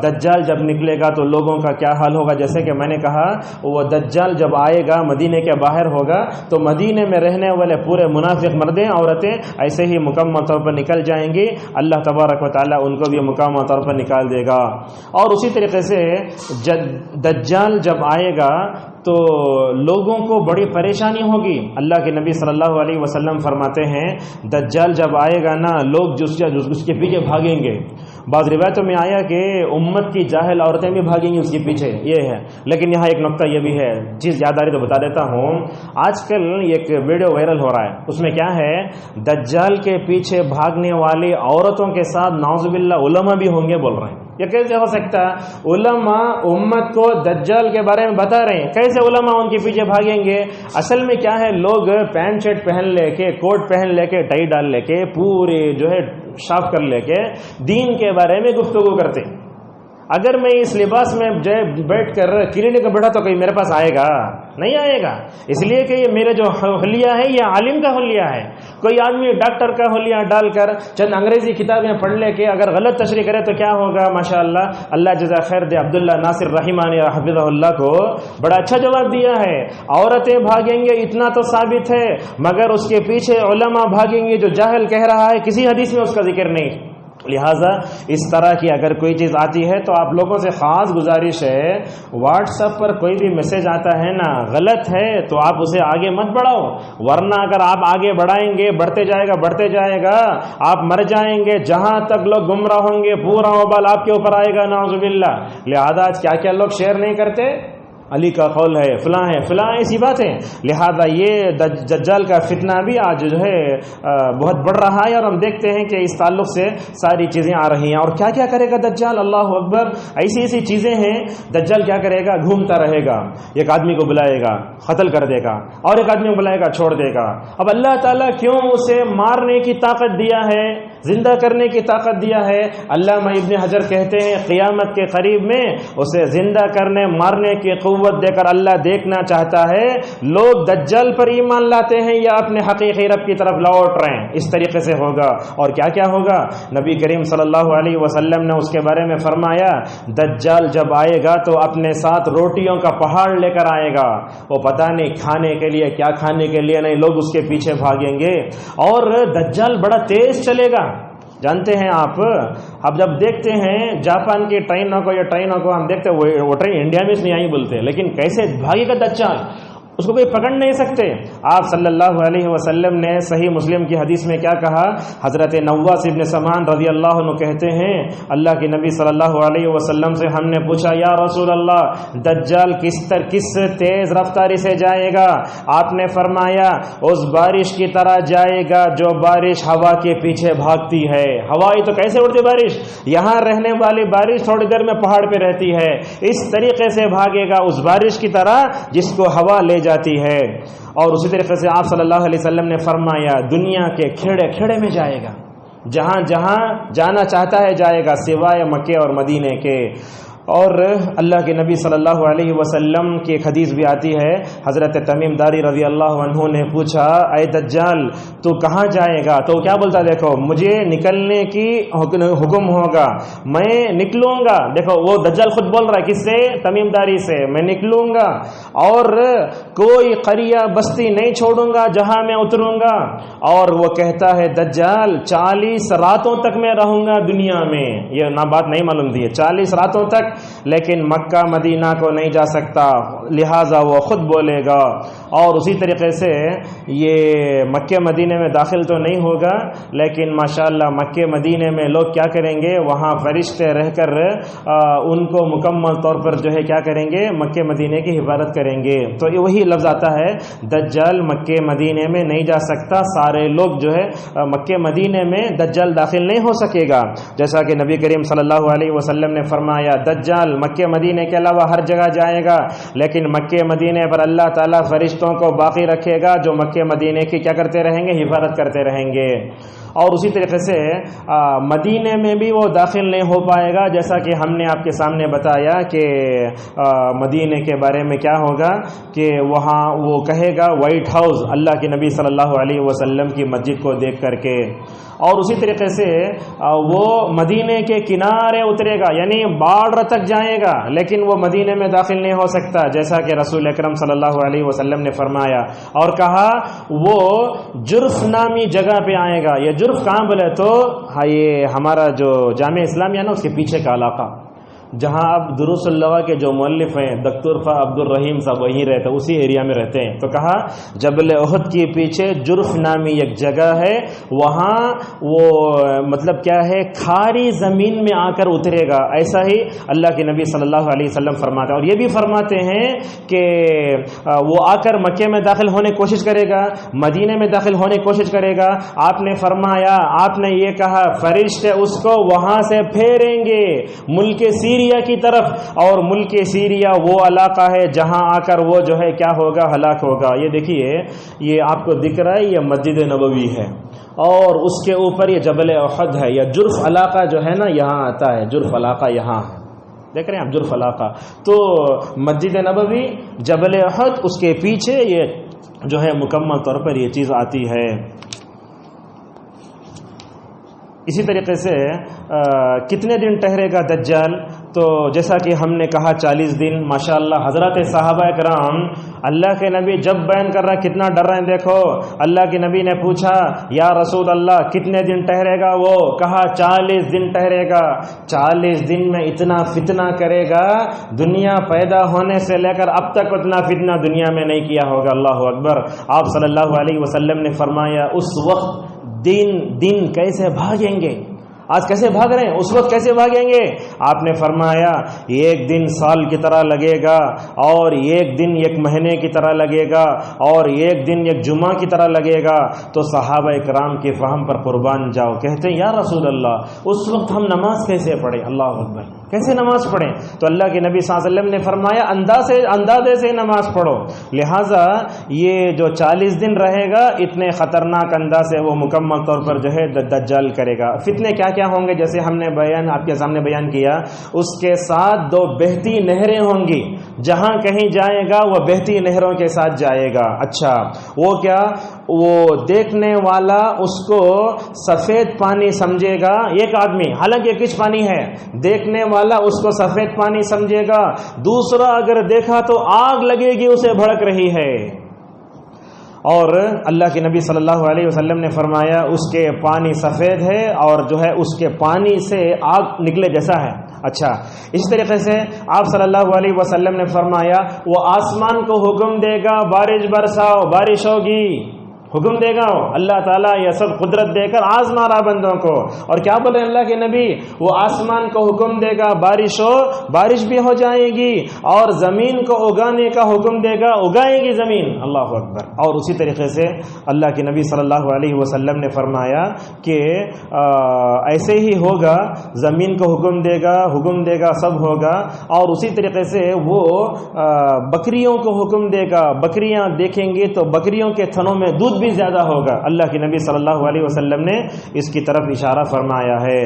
دجال جب نکلے گا تو لوگوں کا کیا حال ہوگا، جیسے کہ میں نے کہا وہ دجال جب آئے گا مدینے کے باہر ہوگا تو مدینے میں رہنے والے پورے منافق مردیں عورتیں ایسے ہی مکمل طور پر نکل جائیں گی. اللہ تبارک و تعالیٰ ان کو بھی مکمل طور پر نکال دے گا. اور اسی طریقے سے دجال جب آئے گا تو لوگوں کو بڑی پریشانی ہوگی. اللہ کے نبی صلی اللہ علیہ وسلم فرماتے ہیں دجال جب آئے گا نا لوگ اس کے پیچھے بھاگیں گے. بعض روایتوں میں آیا کہ امت کی جاہل عورتیں بھی بھاگیں گی اس کے پیچھے، یہ ہے. لیکن یہاں ایک نقطہ یہ بھی ہے، چیز یاد آ رہی تو بتا دیتا ہوں. آج کل ایک ویڈیو وائرل ہو رہا ہے، اس میں کیا ہے دجال کے پیچھے بھاگنے والی عورتوں کے ساتھ نعوذ باللہ علماء بھی ہوں گے بول رہے ہیں. یہ کیسے ہو سکتا ہے؟ علماء امت کو دجال کے بارے میں بتا رہے ہیں، کیسے علماء ان کے پیچھے بھاگیں گے؟ اصل میں کیا ہے، لوگ پینٹ شرٹ پہن لے کے، کوٹ پہن لے کے، ٹائی ڈال لے کے، پورے جو ہے شاف کر لے کے دین کے بارے میں گفتگو کرتے ہیں. اگر میں اس لباس میں بیٹھ کر کلینک میں بیٹھا تو کوئی میرے پاس آئے گا؟ نہیں آئے گا، اس لیے کہ یہ میرے جو حلیہ ہے یہ عالم کا حلیہ ہے۔ کوئی آدمی ڈاکٹر کا حلیہ ڈال کر چند انگریزی کتابیں پڑھ لے کے اگر غلط تشریح کرے تو کیا ہوگا؟ ماشاءاللہ، اللہ جزا خیر دے، عبداللہ ناصر رحمانی حفظہ اللہ کو بڑا اچھا جواب دیا ہے۔ عورتیں بھاگیں گے اتنا تو ثابت ہے، مگر اس کے پیچھے علماء بھاگیں گے، جو جاہل کہہ رہا ہے کسی حدیث میں اس کا ذکر نہیں۔ لہٰذا اس طرح کی اگر کوئی چیز آتی ہے تو آپ لوگوں سے خاص گزارش ہے، واٹس ایپ پر کوئی بھی میسج آتا ہے نا، غلط ہے تو آپ اسے آگے مت بڑھاؤ، ورنہ اگر آپ آگے بڑھائیں گے بڑھتے جائے گا آپ مر جائیں گے، جہاں تک لوگ گمراہ ہوں گے پورا وبال آپ کے اوپر آئے گا، نعوذ باللہ۔ لہذا آج کیا لوگ شیئر نہیں کرتے، علی کا قول ہے، فلاں ایسی بات ہے۔ لہذا یہ دجال کا فتنہ بھی آج جو ہے بہت بڑھ رہا ہے، اور ہم دیکھتے ہیں کہ اس تعلق سے ساری چیزیں آ رہی ہیں۔ اور کیا کرے گا دجال، اللہ اکبر، ایسی چیزیں ہیں۔ دجال کیا کرے گا؟ گھومتا رہے گا، ایک آدمی کو بلائے گا قتل کر دے گا، اور ایک آدمی کو بلائے گا چھوڑ دے گا۔ اب اللہ تعالیٰ کیوں اسے مارنے کی طاقت دیا ہے، زندہ کرنے کی طاقت دیا ہے؟ علامہ ابن حجر کہتے ہیں قیامت کے قریب میں اسے زندہ کرنے مارنے کی قوت دے کر اللہ دیکھنا چاہتا ہے لوگ دجال پر ایمان لاتے ہیں یا اپنے حقیقی رب کی طرف لوٹ رہے ہیں۔ اس طریقے سے ہوگا۔ اور کیا ہوگا؟ نبی کریم صلی اللہ علیہ وسلم نے اس کے بارے میں فرمایا دجال جب آئے گا تو اپنے ساتھ روٹیوں کا پہاڑ لے کر آئے گا، وہ پتہ نہیں کھانے کے لیے کیا، کھانے کے لیے نہیں، لوگ اس کے پیچھے بھاگیں گے، اور دجال بڑا تیز چلے گا۔ جانتے ہیں آپ، اب جب دیکھتے ہیں جاپان کی ٹرینوں کو ہم دیکھتے ہیں، وہ ٹرین انڈیا میں نہیں آئی بولتے، لیکن کیسے بھاگے گا دجال، اس کو کوئی پکڑ نہیں سکتے۔ آپ صلی اللہ علیہ وسلم نے صحیح مسلم کی حدیث میں کیا کہا؟ حضرت نواس ابن سمان رضی اللہ عنہ کہتے ہیں اللہ کے نبی صلی اللہ علیہ وسلم سے ہم نے پوچھا یا رسول اللہ دجال کس تیز رفتاری سے جائے گا؟ آپ نے فرمایا اس بارش کی طرح جائے گا جو بارش ہوا کے پیچھے بھاگتی ہے۔ ہوائی تو کیسے اڑتی بارش، یہاں رہنے والی بارش تھوڑی دیر میں پہاڑ پہ رہتی ہے، اس طریقے سے بھاگے گا اس بارش کی طرح جس کو ہوا لے جاتی ہے۔ اور اسی طریقے سے آپ صلی اللہ علیہ وسلم نے فرمایا دنیا کے کھیڑے میں جائے گا، جہاں جانا چاہتا ہے جائے گا سوائے مکے اور مدینے کے۔ اور اللہ کے نبی صلی اللہ علیہ وسلم کی ایک حدیث بھی آتی ہے، حضرت تمیم داری رضی اللہ عنہ نے پوچھا اے دجال تو کہاں جائے گا؟ تو کیا بولتا؟ دیکھو مجھے نکلنے کی حکم ہوگا، میں نکلوں گا۔ دیکھو وہ دجال خود بول رہا ہے، کس سے؟ تمیم داری سے، میں نکلوں گا اور کوئی قریہ بستی نہیں چھوڑوں گا جہاں میں اتروں گا۔ اور وہ کہتا ہے دجال 40 راتوں تک میں رہوں گا دنیا میں، یہ نہ بات نہیں معلوم دی ہے، 40 راتوں تک، لیکن مکہ مدینہ کو نہیں جا سکتا، لہٰذا وہ خود بولے گا۔ اور اسی طریقے سے یہ مکہ مدینے میں داخل تو نہیں ہوگا، لیکن ماشاءاللہ مکہ مدینے میں لوگ کیا کریں گے، وہاں فرشتے رہ کر ان کو مکمل طور پر جو ہے کیا کریں گے، مکہ مدینے کی حفاظت کریں گے۔ تو وہی لفظ آتا ہے دجال مکہ مدینے میں نہیں جا سکتا، سارے لوگ جو ہے مکہ مدینے میں دجال داخل نہیں ہو سکے گا، جیسا کہ نبی کریم صلی اللہ علیہ وسلم نے فرمایا دجال مکہ مدینے کے علاوہ ہر جگہ جائے گا، لیکن مکہ مدینے پر اللہ تعالیٰ فرشتوں کو باقی رکھے گا جو مکہ مدینے کی کیا کرتے رہیں گے، حفاظت کرتے رہیں گے۔ اور اسی طریقے سے مدینے میں بھی وہ داخل نہیں ہو پائے گا، جیسا کہ ہم نے آپ کے سامنے بتایا کہ مدینے کے بارے میں کیا ہوگا کہ وہاں وہ کہے گا وائٹ ہاؤس اللہ کے نبی صلی اللہ علیہ وسلم کی مسجد کو دیکھ کر کے۔ اور اسی طریقے سے وہ مدینے کے کنارے اترے گا، یعنی بارڈر تک جائے گا، لیکن وہ مدینے میں داخل نہیں ہو سکتا، جیسا کہ رسول اکرم صلی اللہ علیہ وسلم نے فرمایا اور کہا وہ جرف نامی جگہ پہ آئے گا۔ یہ جرف کہاں بولے تو یہ ہمارا جو جامع اسلامیہ نا اس کے پیچھے کا علاقہ، جہاں اب دروس اللہ کے جو مؤلف ہیں دکتور عبد الرحیم صاحب وہیں رہتے، اسی ایریا میں رہتے ہیں۔ تو کہا جبل احد کے پیچھے جرف نامی ایک جگہ ہے، وہاں وہ مطلب کیا ہے کھاری زمین میں آ کر اترے گا، ایسا ہی اللہ کے نبی صلی اللہ علیہ وسلم فرماتے ہیں۔ اور یہ بھی فرماتے ہیں کہ وہ آ کر مکے میں داخل ہونے کی کوشش کرے گا، مدینے میں داخل ہونے کی کوشش کرے گا۔ آپ نے فرمایا، آپ نے یہ کہا فرشتے اس کو وہاں سے پھیریں گے ملک سیریا کی طرف، اور ملک سیریا وہ علاقہ ہے جہاں آ کر وہ جو ہے کیا ہوگا، ہلاک ہوگا۔ یہ دیکھیے یہ آپ کو دکھ رہا ہے، یہ مسجد نبوی ہے، اور اس کے اوپر یہ جبل احد ہے، یا جرف علاقہ جو ہے نا یہاں آتا ہے، جرف علاقہ یہاں ہے۔ دیکھ رہے ہیں عبد الفلاح. تو مسجد نبوی، جبل احد، اس کے پیچھے یہ جو ہے مکمل طور پر یہ چیز آتی ہے. اسی طریقے سے کتنے دن ٹھہرے گا دجال؟ تو جیسا کہ ہم نے کہا 40 دن. ماشاءاللہ حضرات صحابہ کرام اللہ کے نبی جب بیان کر رہا کتنا ڈر رہے ہیں. دیکھو اللہ کے نبی نے پوچھا یا رسول اللہ کتنے دن ٹھہرے گا؟ وہ کہا 40 دن ٹھہرے گا. 40 دن میں اتنا فتنہ کرے گا، دنیا پیدا ہونے سے لے کر اب تک اتنا فتنہ دنیا میں نہیں کیا ہوگا. اللہ اکبر. آپ صلی اللہ علیہ وسلم نے فرمایا اس وقت دن کیسے بھاگیں گے؟ آج کیسے بھاگ رہے ہیں، اس وقت کیسے بھاگیں گے؟ آپ نے فرمایا ایک دن سال کی طرح لگے گا، اور ایک دن ایک مہینے کی طرح لگے گا، اور ایک دن ایک جمعہ کی طرح لگے گا. تو صحابہ کرام کے فہم پر قربان جاؤ، کہتے ہیں یا رسول اللہ اس وقت ہم نماز کیسے پڑھیں؟ اللہ اکبر، کیسے نماز پڑھیں؟ تو اللہ کے نبی صلی اللہ علیہ وسلم نے فرمایا اندازے سے نماز پڑھو. لہٰذا یہ جو 40 دن رہے گا اتنے خطرناک انداز سے وہ مکمل طور پر جو ہے دجال کرے گا. فتنے کیا کیا ہوں گے جیسے ہم نے آپ کے سامنے بیان کیا. اس کے ساتھ 2 بہتی نہریں ہوں گی، جہاں کہیں جائے گا وہ بہتی نہروں کے ساتھ جائے گا. اچھا وہ کیا؟ وہ دیکھنے والا اس کو سفید پانی سمجھے گا. ایک آدمی حالانکہ کچھ پانی ہے، دیکھنے والا اس کو سفید پانی سمجھے گا. دوسرا اگر دیکھا تو آگ لگے گی اسے بھڑک رہی ہے. اور اللہ کے نبی صلی اللہ علیہ وسلم نے فرمایا اس کے پانی سفید ہے اور جو ہے اس کے پانی سے آگ نکلے جیسا ہے. اچھا اس طریقے سے آپ صلی اللہ علیہ وسلم نے فرمایا وہ آسمان کو حکم دے گا بارش برساؤ، بارش ہوگی، حکم دے گا. اللہ تعالیٰ یہ سب قدرت دے کر آزما رہا بندوں کو. اور کیا بولے اللہ کے نبی؟ وہ آسمان کو حکم دے گا بارش ہو، بارش بھی ہو جائے گی، اور زمین کو اگانے کا حکم دے گا، اگائے گی زمین. اللہ اکبر. اور اسی طریقے سے اللہ کے نبی صلی اللہ علیہ وسلم نے فرمایا کہ ایسے ہی ہوگا، زمین کو حکم دے گا سب ہوگا. اور اسی طریقے سے وہ بکریوں کو حکم دے گا، بکریاں دیکھیں گے تو بکریوں کے تھنوں میں دودھ بھی زیادہ ہوگا. اللہ کے نبی صلی اللہ علیہ وسلم نے اس کی طرف اشارہ فرمایا ہے.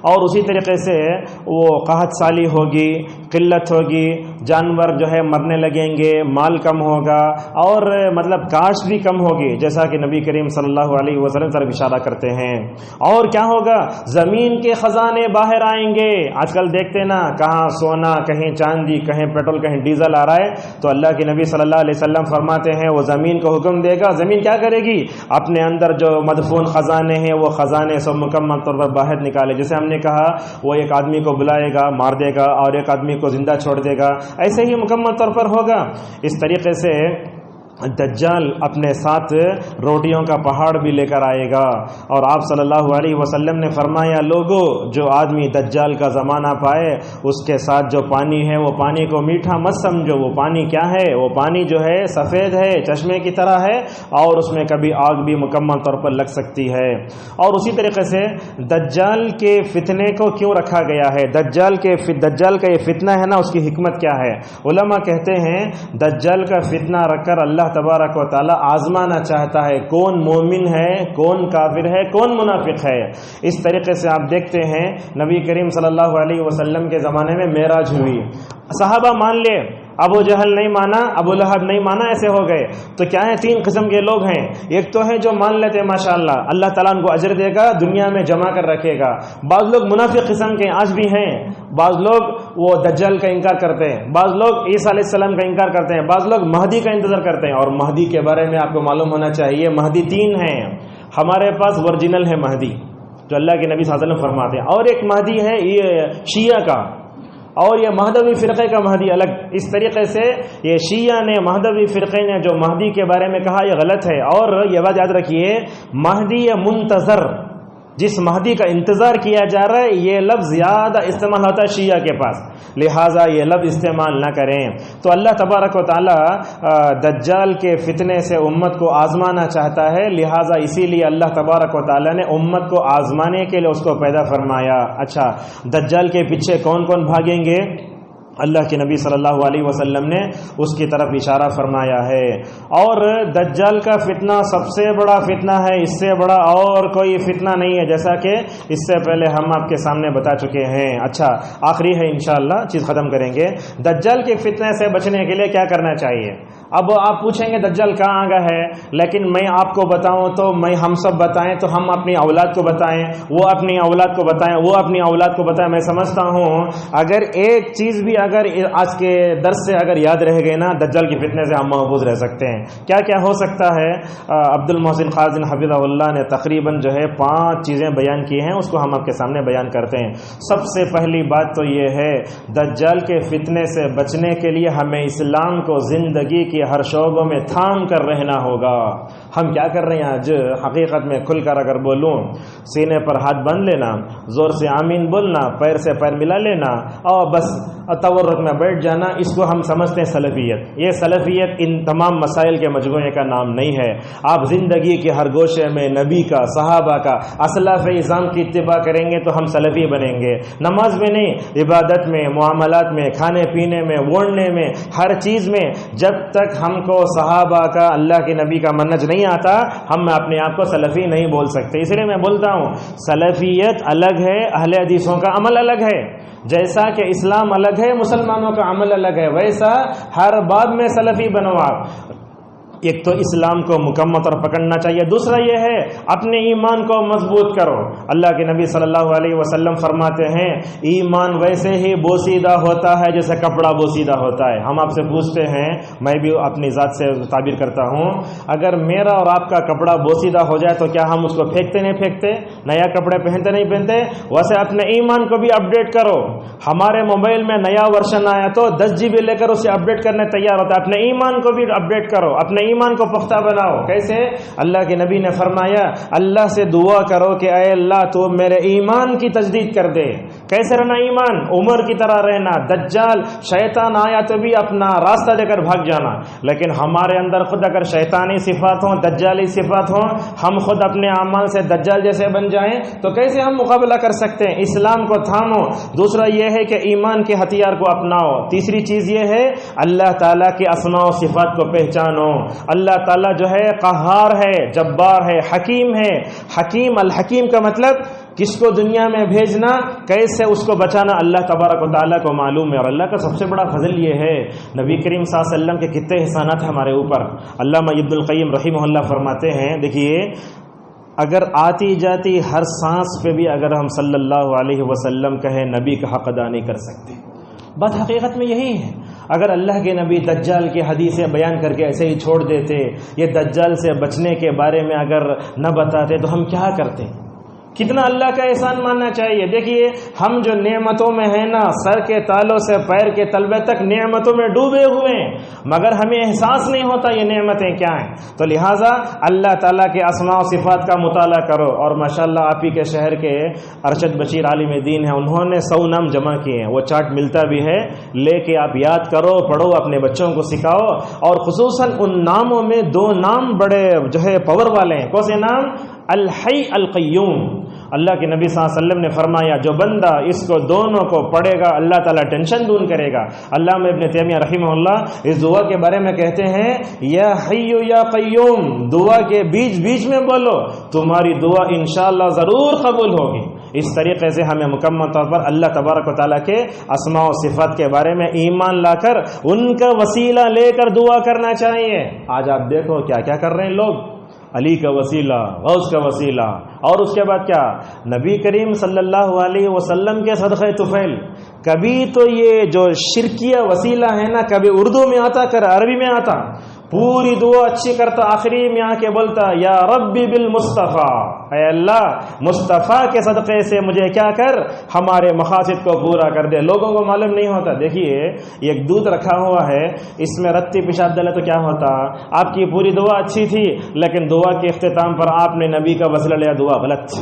اور اسی طریقے سے وہ قحط سالی ہوگی، قلت ہوگی، جانور جو ہے مرنے لگیں گے، مال کم ہوگا، اور مطلب کاشت بھی کم ہوگی، جیسا کہ نبی کریم صلی اللہ علیہ وسلم طرف اشارہ کرتے ہیں. اور کیا ہوگا؟ زمین کے خزانے باہر آئیں گے. آج کل دیکھتے نا کہاں سونا، کہیں چاندی، کہیں پیٹرول، کہیں ڈیزل آ رہا ہے. تو اللہ کے نبی صلی اللہ علیہ وسلم فرماتے ہیں وہ زمین کو حکم دے گا، زمین کیا کرے گی؟ اپنے اندر جو مدفون خزانے ہیں وہ خزانے سب مکمل طور پر باہر نکالے. جیسے ہم نے کہا وہ ایک آدمی کو بلائے گا، مار دے گا، اور ایک آدمی کو زندہ چھوڑ دے گا. ایسے ہی مکمل طور پر ہوگا. اس طریقے سے دجال اپنے ساتھ روٹیوں کا پہاڑ بھی لے کر آئے گا. اور آپ صلی اللہ علیہ وسلم نے فرمایا لوگو جو آدمی دجال کا زمانہ پائے اس کے ساتھ جو پانی ہے وہ پانی کو میٹھا مت سمجھو. وہ پانی کیا ہے؟ وہ پانی جو ہے سفید ہے، چشمے کی طرح ہے، اور اس میں کبھی آگ بھی مکمل طور پر لگ سکتی ہے. اور اسی طریقے سے دجال کے فتنے کو کیوں رکھا گیا ہے؟ دجال کا یہ فتنہ ہے نا، اس کی حکمت کیا ہے؟ علماء کہتے ہیں دجال کا فتنہ رکھ کر اللہ تبارک و تعالی آزمانا چاہتا ہے کون مومن ہے، کون کافر ہے، کون منافق ہے. اس طریقے سے آپ دیکھتے ہیں نبی کریم صلی اللہ علیہ وسلم کے زمانے میں معراج ہوئی. صحابہ مان لے، ابو جہل نہیں مانا، ابو لہب نہیں مانا، ایسے ہو گئے. تو کیا ہے؟ 3 قسم کے لوگ ہیں. ایک تو ہے جو مان لیتے ماشاءاللہ، اللہ تعالیٰ ان کو اجر دے گا، دنیا میں جمع کر رکھے گا. بعض لوگ منافق قسم کے آج بھی ہیں. بعض لوگ وہ دجال کا انکار کرتے ہیں، بعض لوگ عیسیٰ علیہ السلام کا انکار کرتے ہیں، بعض لوگ مہدی کا انتظار کرتے ہیں. اور مہدی کے بارے میں آپ کو معلوم ہونا چاہیے مہدی 3 ہیں. ہمارے پاس ورجنل ہے مہدی جو اللہ کے نبی صلی اللہ علیہ وسلم فرماتے ہیں، اور ایک مہدی ہے یہ شیعہ کا، اور یہ مہدوی فرقے کا مہدی الگ. اس طریقے سے یہ شیعہ نے، مہدوی فرقے نے جو مہدی کے بارے میں کہا یہ غلط ہے. اور یہ بات یاد رکھیے مہدی منتظر، جس مہدی کا انتظار کیا جا رہا ہے، یہ لفظ زیادہ استعمال ہوتا ہے شیعہ کے پاس، لہٰذا یہ لفظ استعمال نہ کریں. تو اللہ تبارک و تعالی دجال کے فتنے سے امت کو آزمانا چاہتا ہے، لہٰذا اسی لیے اللہ تبارک و تعالی نے امت کو آزمانے کے لیے اس کو پیدا فرمایا. اچھا دجال کے پیچھے کون کون بھاگیں گے؟ اللہ کے نبی صلی اللہ علیہ وسلم نے اس کی طرف اشارہ فرمایا ہے۔ اور دجال کا فتنہ سب سے بڑا فتنہ ہے، اس سے بڑا اور کوئی فتنہ نہیں ہے، جیسا کہ اس سے پہلے ہم آپ کے سامنے بتا چکے ہیں۔ اچھا، آخری ہے انشاءاللہ، چیز ختم کریں گے۔ دجال کے فتنے سے بچنے کے لیے کیا کرنا چاہیے؟ اب آپ پوچھیں گے دجال کہاں آگا ہے، لیکن میں آپ کو بتاؤں تو ہم سب بتائیں تو ہم اپنی اولاد کو بتائیں، وہ اپنی اولاد کو بتائیں، وہ اپنی اولاد کو بتائیں۔ میں سمجھتا ہوں اگر ایک چیز بھی اگر آج کے درس سے اگر یاد رہ گئے نا، دجال کے فتنے سے ہم محفوظ رہ سکتے ہیں۔ کیا کیا ہو سکتا ہے؟ عبد المحسن خازن حفظہ اللہ نے تقریباً 5 چیزیں بیان کی ہیں، اس کو ہم آپ کے سامنے بیان کرتے ہیں۔ سب سے پہلی بات تو یہ ہے، دجال کے فتنے سے بچنے کے لیے ہمیں اسلام کو زندگی کی ہر شعبوں میں تھام کر رہنا ہوگا۔ ہم کیا کر رہے ہیں آج؟ حقیقت میں کھل کر اگر بولوں، سینے پر ہاتھ باندھ لینا، زور سے آمین بولنا، پیر سے پیر ملا لینا اور بس تورک میں بیٹھ جانا، اس کو ہم سمجھتے ہیں سلفیت۔ یہ سلفیت ان تمام مسائل کے مجموعے کا نام نہیں ہے۔ آپ زندگی کے ہر گوشے میں نبی کا، صحابہ کا، اسلاف اعظام کی اتباع کریں گے تو ہم سلفی بنیں گے۔ نماز میں نہیں، عبادت میں، معاملات میں، کھانے پینے میں، اوڑھنے میں، ہر چیز میں جب تک ہم کو صحابہ کا، اللہ کے نبی کا منہج نہیں آتا، ہم اپنے آپ کو سلفی نہیں بول سکتے۔ اس لیے میں بولتا ہوں سلفیت الگ ہے، اہل حدیثوں کا عمل الگ ہے۔ جیسا کہ اسلام الگ ہے، مسلمانوں کا عمل الگ ہے، ویسا ہر باب میں سلفی بنو آپ۔ ایک تو اسلام کو مکمل طور پکڑنا چاہیے، دوسرا یہ ہے اپنے ایمان کو مضبوط کرو۔ اللہ کے نبی صلی اللہ علیہ وسلم فرماتے ہیں ایمان ویسے ہی بوسیدہ ہوتا ہے جیسے کپڑا بوسیدہ ہوتا ہے۔ ہم آپ سے پوچھتے ہیں، میں بھی اپنی ذات سے تعبیر کرتا ہوں، اگر میرا اور آپ کا کپڑا بوسیدہ ہو جائے تو کیا ہم اس کو پھینکتے نہیں پھینکتے؟ نیا کپڑے پہنتے نہیں پہنتے؟ ویسے اپنے ایمان کو بھی اپڈیٹ کرو۔ ہمارے موبائل میں نیا ورژن آیا تو 10 GB لے کر اسے اپڈیٹ کرنے تیار ہوتا ہے۔ اپنے ایمان کو بھی اپڈیٹ کرو، اپنے ایمان کو پختہ بناؤ۔ کیسے؟ اللہ کے نبی نے فرمایا اللہ سے دعا کرو کہ اے اللہ تو میرے ایمان کی تجدید کر دے۔ کیسے رہنا ایمان؟ عمر کی طرح رہنا۔ دجال شیطان آیا تو بھی اپنا راستہ دے کر بھاگ جانا، لیکن ہمارے اندر خود اگر شیطانی صفات ہوں، دجالی صفات ہوں، ہم خود اپنے اعمال سے دجال جیسے بن جائیں تو کیسے ہم مقابلہ کر سکتے ہیں؟ اسلام کو تھامو۔ دوسرا یہ ہے کہ ایمان کے ہتھیار کو اپناؤ۔ تیسری چیز یہ ہے اللہ تعالیٰ کے اسماء و صفات کو پہچانو۔ اللہ تعالیٰ جو ہے قہار ہے، جبار ہے، حکیم ہے۔ حکیم، الحکیم کا مطلب کس کو دنیا میں بھیجنا، کیسے اس کو بچانا اللہ تبارک و تعالیٰ کو معلوم ہے۔ اور اللہ کا سب سے بڑا فضل یہ ہے، نبی کریم صلی اللہ علیہ وسلم کے کتنے احسانات ہیں ہمارے اوپر۔ علامہ ابن القیم رحمہ اللہ فرماتے ہیں، دیکھیے اگر آتی جاتی ہر سانس پہ بھی اگر ہم صلی اللہ علیہ وسلم کہیں، نبی کا حق ادا نہیں کر سکتے۔ بات حقیقت میں یہی ہے۔ اگر اللہ کے نبی دجال کی حدیثیں بیان کر کے ایسے ہی چھوڑ دیتے، یہ دجال سے بچنے کے بارے میں اگر نہ بتاتے تو ہم کیا کرتے؟ کتنا اللہ کا احسان ماننا چاہیے۔ دیکھیے ہم جو نعمتوں میں ہیں نا، سر کے تالوں سے پیر کے تلوے تک نعمتوں میں ڈوبے ہوئے ہیں، مگر ہمیں احساس نہیں ہوتا یہ نعمتیں کیا ہیں۔ تو لہٰذا اللہ تعالیٰ کے اسماء و صفات کا مطالعہ کرو۔ اور ماشاءاللہ آپ ہی کے شہر کے ارشد بشیر عالم دین ہیں، انہوں نے 100 نام جمع کیے ہیں، وہ چارٹ ملتا بھی ہے، لے کے آپ یاد کرو، پڑھو، اپنے بچوں کو سکھاؤ۔ اور خصوصاً ان ناموں میں 2 نام بڑے پاور والے ہیں۔ کون سے نام؟ الحی، القیوم۔ اللہ کے نبی صلی اللہ علیہ وسلم نے فرمایا جو بندہ اس کو دونوں کو پڑھے گا اللہ تعالیٰ ٹینشن دور کرے گا۔ علامہ ابن تیمیہ رحمہ اللہ اس دعا کے بارے میں کہتے ہیں یا حی یا قیوم، دعا کے بیچ میں بولو، تمہاری دعا انشاءاللہ ضرور قبول ہوگی۔ اس طریقے سے ہمیں مکمل طور پر اللہ تبارک و تعالیٰ کے اسماء و صفات کے بارے میں ایمان لا کر ان کا وسیلہ لے کر دعا کرنا چاہیے۔ آج آپ دیکھو کیا کیا کر رہے ہیں لوگ، علی کا وسیلہ، غوث کا وسیلہ، اور اس کے بعد کیا، نبی کریم صلی اللہ علیہ وسلم کے صدقہ طفیل۔ کبھی تو یہ جو شرکیہ وسیلہ ہے نا، کبھی اردو میں آتا، کبھی عربی میں آتا، پوری دعا اچھی کرتا، آخری میں آ کے بولتا یا ربی بالمصطفیٰ، اے اللہ مصطفیٰ کے صدقے سے مجھے کیا کر، ہمارے مقاصد کو پورا کر دے۔ لوگوں کو معلوم نہیں ہوتا۔ دیکھیے ایک دودھ رکھا ہوا ہے، اس میں رتی پیشاب ڈالے تو کیا ہوتا، آپ کی پوری دعا اچھی تھی لیکن دعا کے اختتام پر آپ نے نبی کا وسیلہ لیا، دعا غلط۔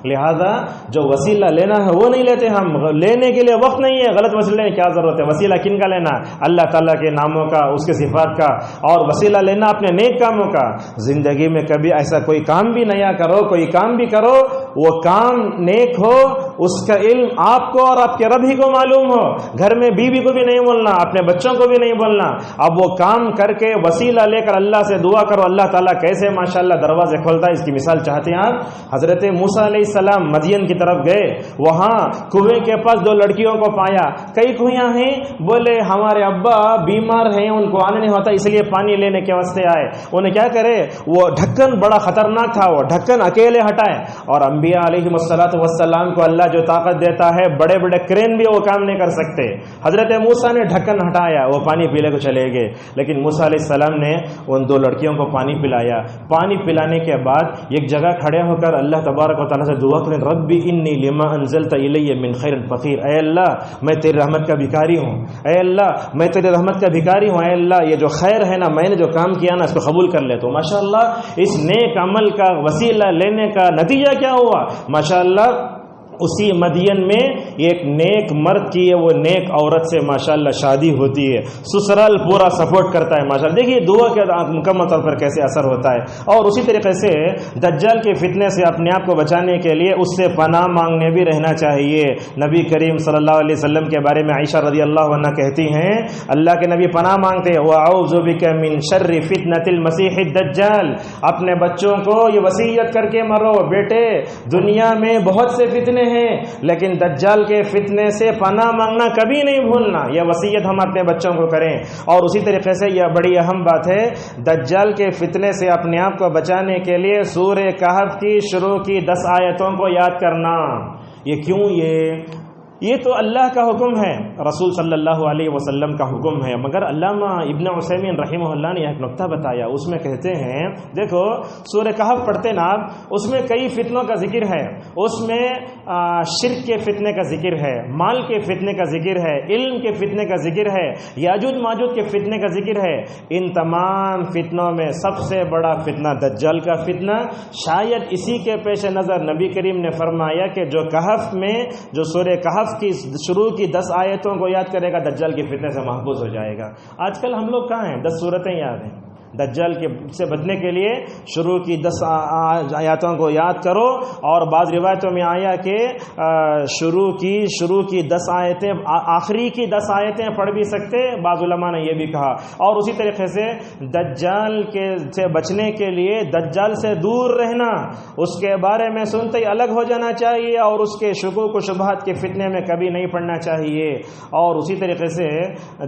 لہذا جو وسیلہ لینا ہے وہ نہیں لیتے ہم، لینے کے لیے وقت نہیں ہے، غلط وسیلے کی کیا ضرورت ہے؟ وسیلہ کن کا لینا؟ اللہ تعالیٰ کے ناموں کا، اس کے صفات کا، اور وسیلہ لینا اپنے نیک کاموں کا۔ زندگی میں کبھی ایسا کوئی کام بھی نیا کرو، کوئی کام بھی کرو، وہ کام نیک ہو، اس کا علم آپ کو اور آپ کے رب ہی کو معلوم ہو، گھر میں بیوی کو بھی نہیں بولنا، اپنے بچوں کو بھی نہیں بولنا، اب وہ کام کر کے وسیلہ لے کر اللہ سے دعا کرو، اللہ تعالیٰ کیسے ماشاءاللہ دروازے کھولتا ہے۔ اس کی مثال چاہتے ہیں آپ؟ حضرت موسیٰ علیہ السلام مدین کی طرف گئے، وہاں کنویں کے پاس 2 لڑکیوں کو پایا۔ کئی کنویں ہیں، بولے ہمارے ابا بیمار ہیں، ان کو آنے نہیں ہوتا، اس لیے پانی لینے کے واسطے آئے۔ انہیں کیا کرے، وہ ڈھکن بڑا خطرناک تھا، وہ ڈھکن اکیلے ہٹائے، اور انبیاء علیہ السلام کو اللہ جو طاقت دیتا ہے، بڑے بڑے کرین بھی وہ کام نہیں کر سکتے۔ حضرت موسیٰ نے ڈھکن ہٹایا، وہ پانی پینے کو چلے گئے، لیکن موسیٰ علیہ السلام نے ان 2 لڑکیوں کو پانی پلایا۔ پانی پلانے کے بعد ایک جگہ کھڑے ہو کر اللہ تبارک و تعالیٰ سے دعا کریں، ربی انی لما انزلت الی من خیر فقیر، اے اللہ میں تیری رحمت کا بھکاری ہوں، اے اللہ میں تیری رحمت کا بھکاری ہوں، اے اللہ یہ جو خیر ہے نا، میں نے جو کام کیا نا، اس کو قبول کر لے۔ تو ماشاءاللہ اس نیک عمل کا وسیلہ لینے کا نتیجہ کیا ہوا؟ ماشاءاللہ اسی مدین میں ایک نیک مرد کی ہے، وہ نیک عورت سے ماشاءاللہ شادی ہوتی ہے، سسرال پورا سپورٹ کرتا ہے ماشاءاللہ۔ دیکھیے دعا کے مکمل طور پر کیسے اثر ہوتا ہے۔ اور اسی طریقے سے دجال کے فتنے سے اپنے آپ کو بچانے کے لیے اس سے پناہ مانگنے بھی رہنا چاہیے۔ نبی کریم صلی اللہ علیہ وسلم کے بارے میں عائشہ رضی اللہ عنہ کہتی ہیں، اللہ کے نبی پناہ مانگتے ہیں، وَأَعُوذُ بِكَ مِن شَرِّ فِتْنَةِ الْمَسِيحِ الدَّجَّالِ، اپنے بچوں کو یہ وصیت کر کے مرو، بیٹے دنیا میں بہت سے فتنے ہیں، لیکن دجال کے فتنے سے پناہ مانگنا کبھی نہیں بھولنا، یہ وصیت ہم اپنے بچوں کو کریں۔ اور اسی طریقے سے یہ بڑی اہم بات ہے، دجال کے فتنے سے اپنے آپ کو بچانے کے لیے سورہ کہف کی شروع کی 10 آیتوں کو یاد کرنا۔ یہ کیوں؟ یہ تو اللہ کا حکم ہے، رسول صلی اللہ علیہ وسلم کا حکم ہے، مگر علامہ ابن عثیمین رحمہ اللہ نے ایک نقطہ بتایا، اس میں کہتے ہیں دیکھو سورہ کہف پڑھتے نا آپ، اس میں کئی فتنوں کا ذکر ہے، اس میں شرک کے فتنے کا ذکر ہے، مال کے فتنے کا ذکر ہے، علم کے فتنے کا ذکر ہے، یاجوج ماجوج کے فتنے کا ذکر ہے۔ ان تمام فتنوں میں سب سے بڑا فتنہ دجال کا فتنہ، شاید اسی کے پیش نظر نبی کریم نے فرمایا کہ جو کہف میں جو سورہ کہف کی شروع کی 10 آیتوں کو یاد کرے گا دجال کے فتنے سے محفوظ ہو جائے گا۔ آج کل ہم لوگ کہاں ہیں؟ 10 سورتیں یاد ہیں، دجال کے سے بچنے کے لیے شروع کی 10 آیاتوں کو یاد کرو، اور بعض روایتوں میں آیا کہ شروع کی 10 آیتیں، آخری کی 10 آیتیں پڑھ بھی سکتے، بعض علماء نے یہ بھی کہا۔ اور اسی طریقے سے دجال سے بچنے کے لیے دجال سے دور رہنا، اس کے بارے میں سنتے ہی الگ ہو جانا چاہیے، اور اس کے شکوک و شبہات کے فتنے میں کبھی نہیں پڑنا چاہیے۔ اور اسی طریقے سے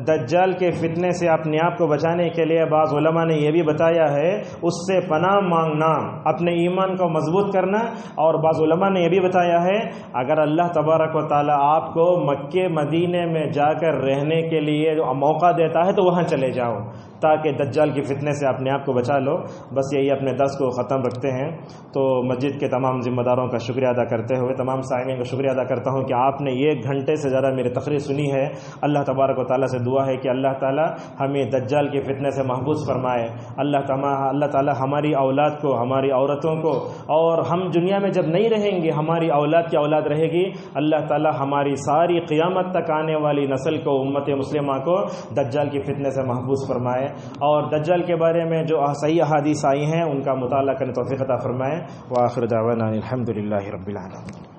دجال کے فتنے سے اپنے آپ کو بچانے کے لیے بعض علماء نے یہ بھی بتایا ہے اس سے پناہ مانگنا، اپنے ایمان کو مضبوط کرنا۔ اور بعض علماء نے یہ بھی بتایا ہے اگر اللہ تبارک و تعالی آپ کو مکے مدینے میں جا کر رہنے کے لیے موقع دیتا ہے تو وہاں چلے جاؤ، تاکہ دجال کی فتنے سے اپنے آپ کو بچا لو۔ بس یہی اپنے درس کو ختم رکھتے ہیں۔ تو مسجد کے تمام ذمہ داروں کا شکریہ ادا کرتے ہوئے تمام سامعین کا شکریہ ادا کرتا ہوں کہ آپ نے 1 گھنٹے سے زیادہ میری تقریر سنی ہے۔ اللہ تبارک و تعالیٰ سے دعا ہے کہ اللہ تعالیٰ ہمیں دجال کے فتنے سے محفوظ فرمائے۔ اللہ تعالیٰ ہماری اولاد کو، ہماری عورتوں کو، اور ہم دنیا میں جب نہیں رہیں گے ہماری اولاد کی اولاد رہے گی، اللہ تعالیٰ ہماری ساری قیامت تک آنے والی نسل کو، امت مسلمہ کو دجال کی فتنے سے محفوظ فرمائے، اور دجال کے بارے میں جو صحیح احادیث آئی ہیں ان کا مطالعہ کرنے توفیق عطا فرمائے۔ وآخر دعوانا الحمدللہ رب العالمین۔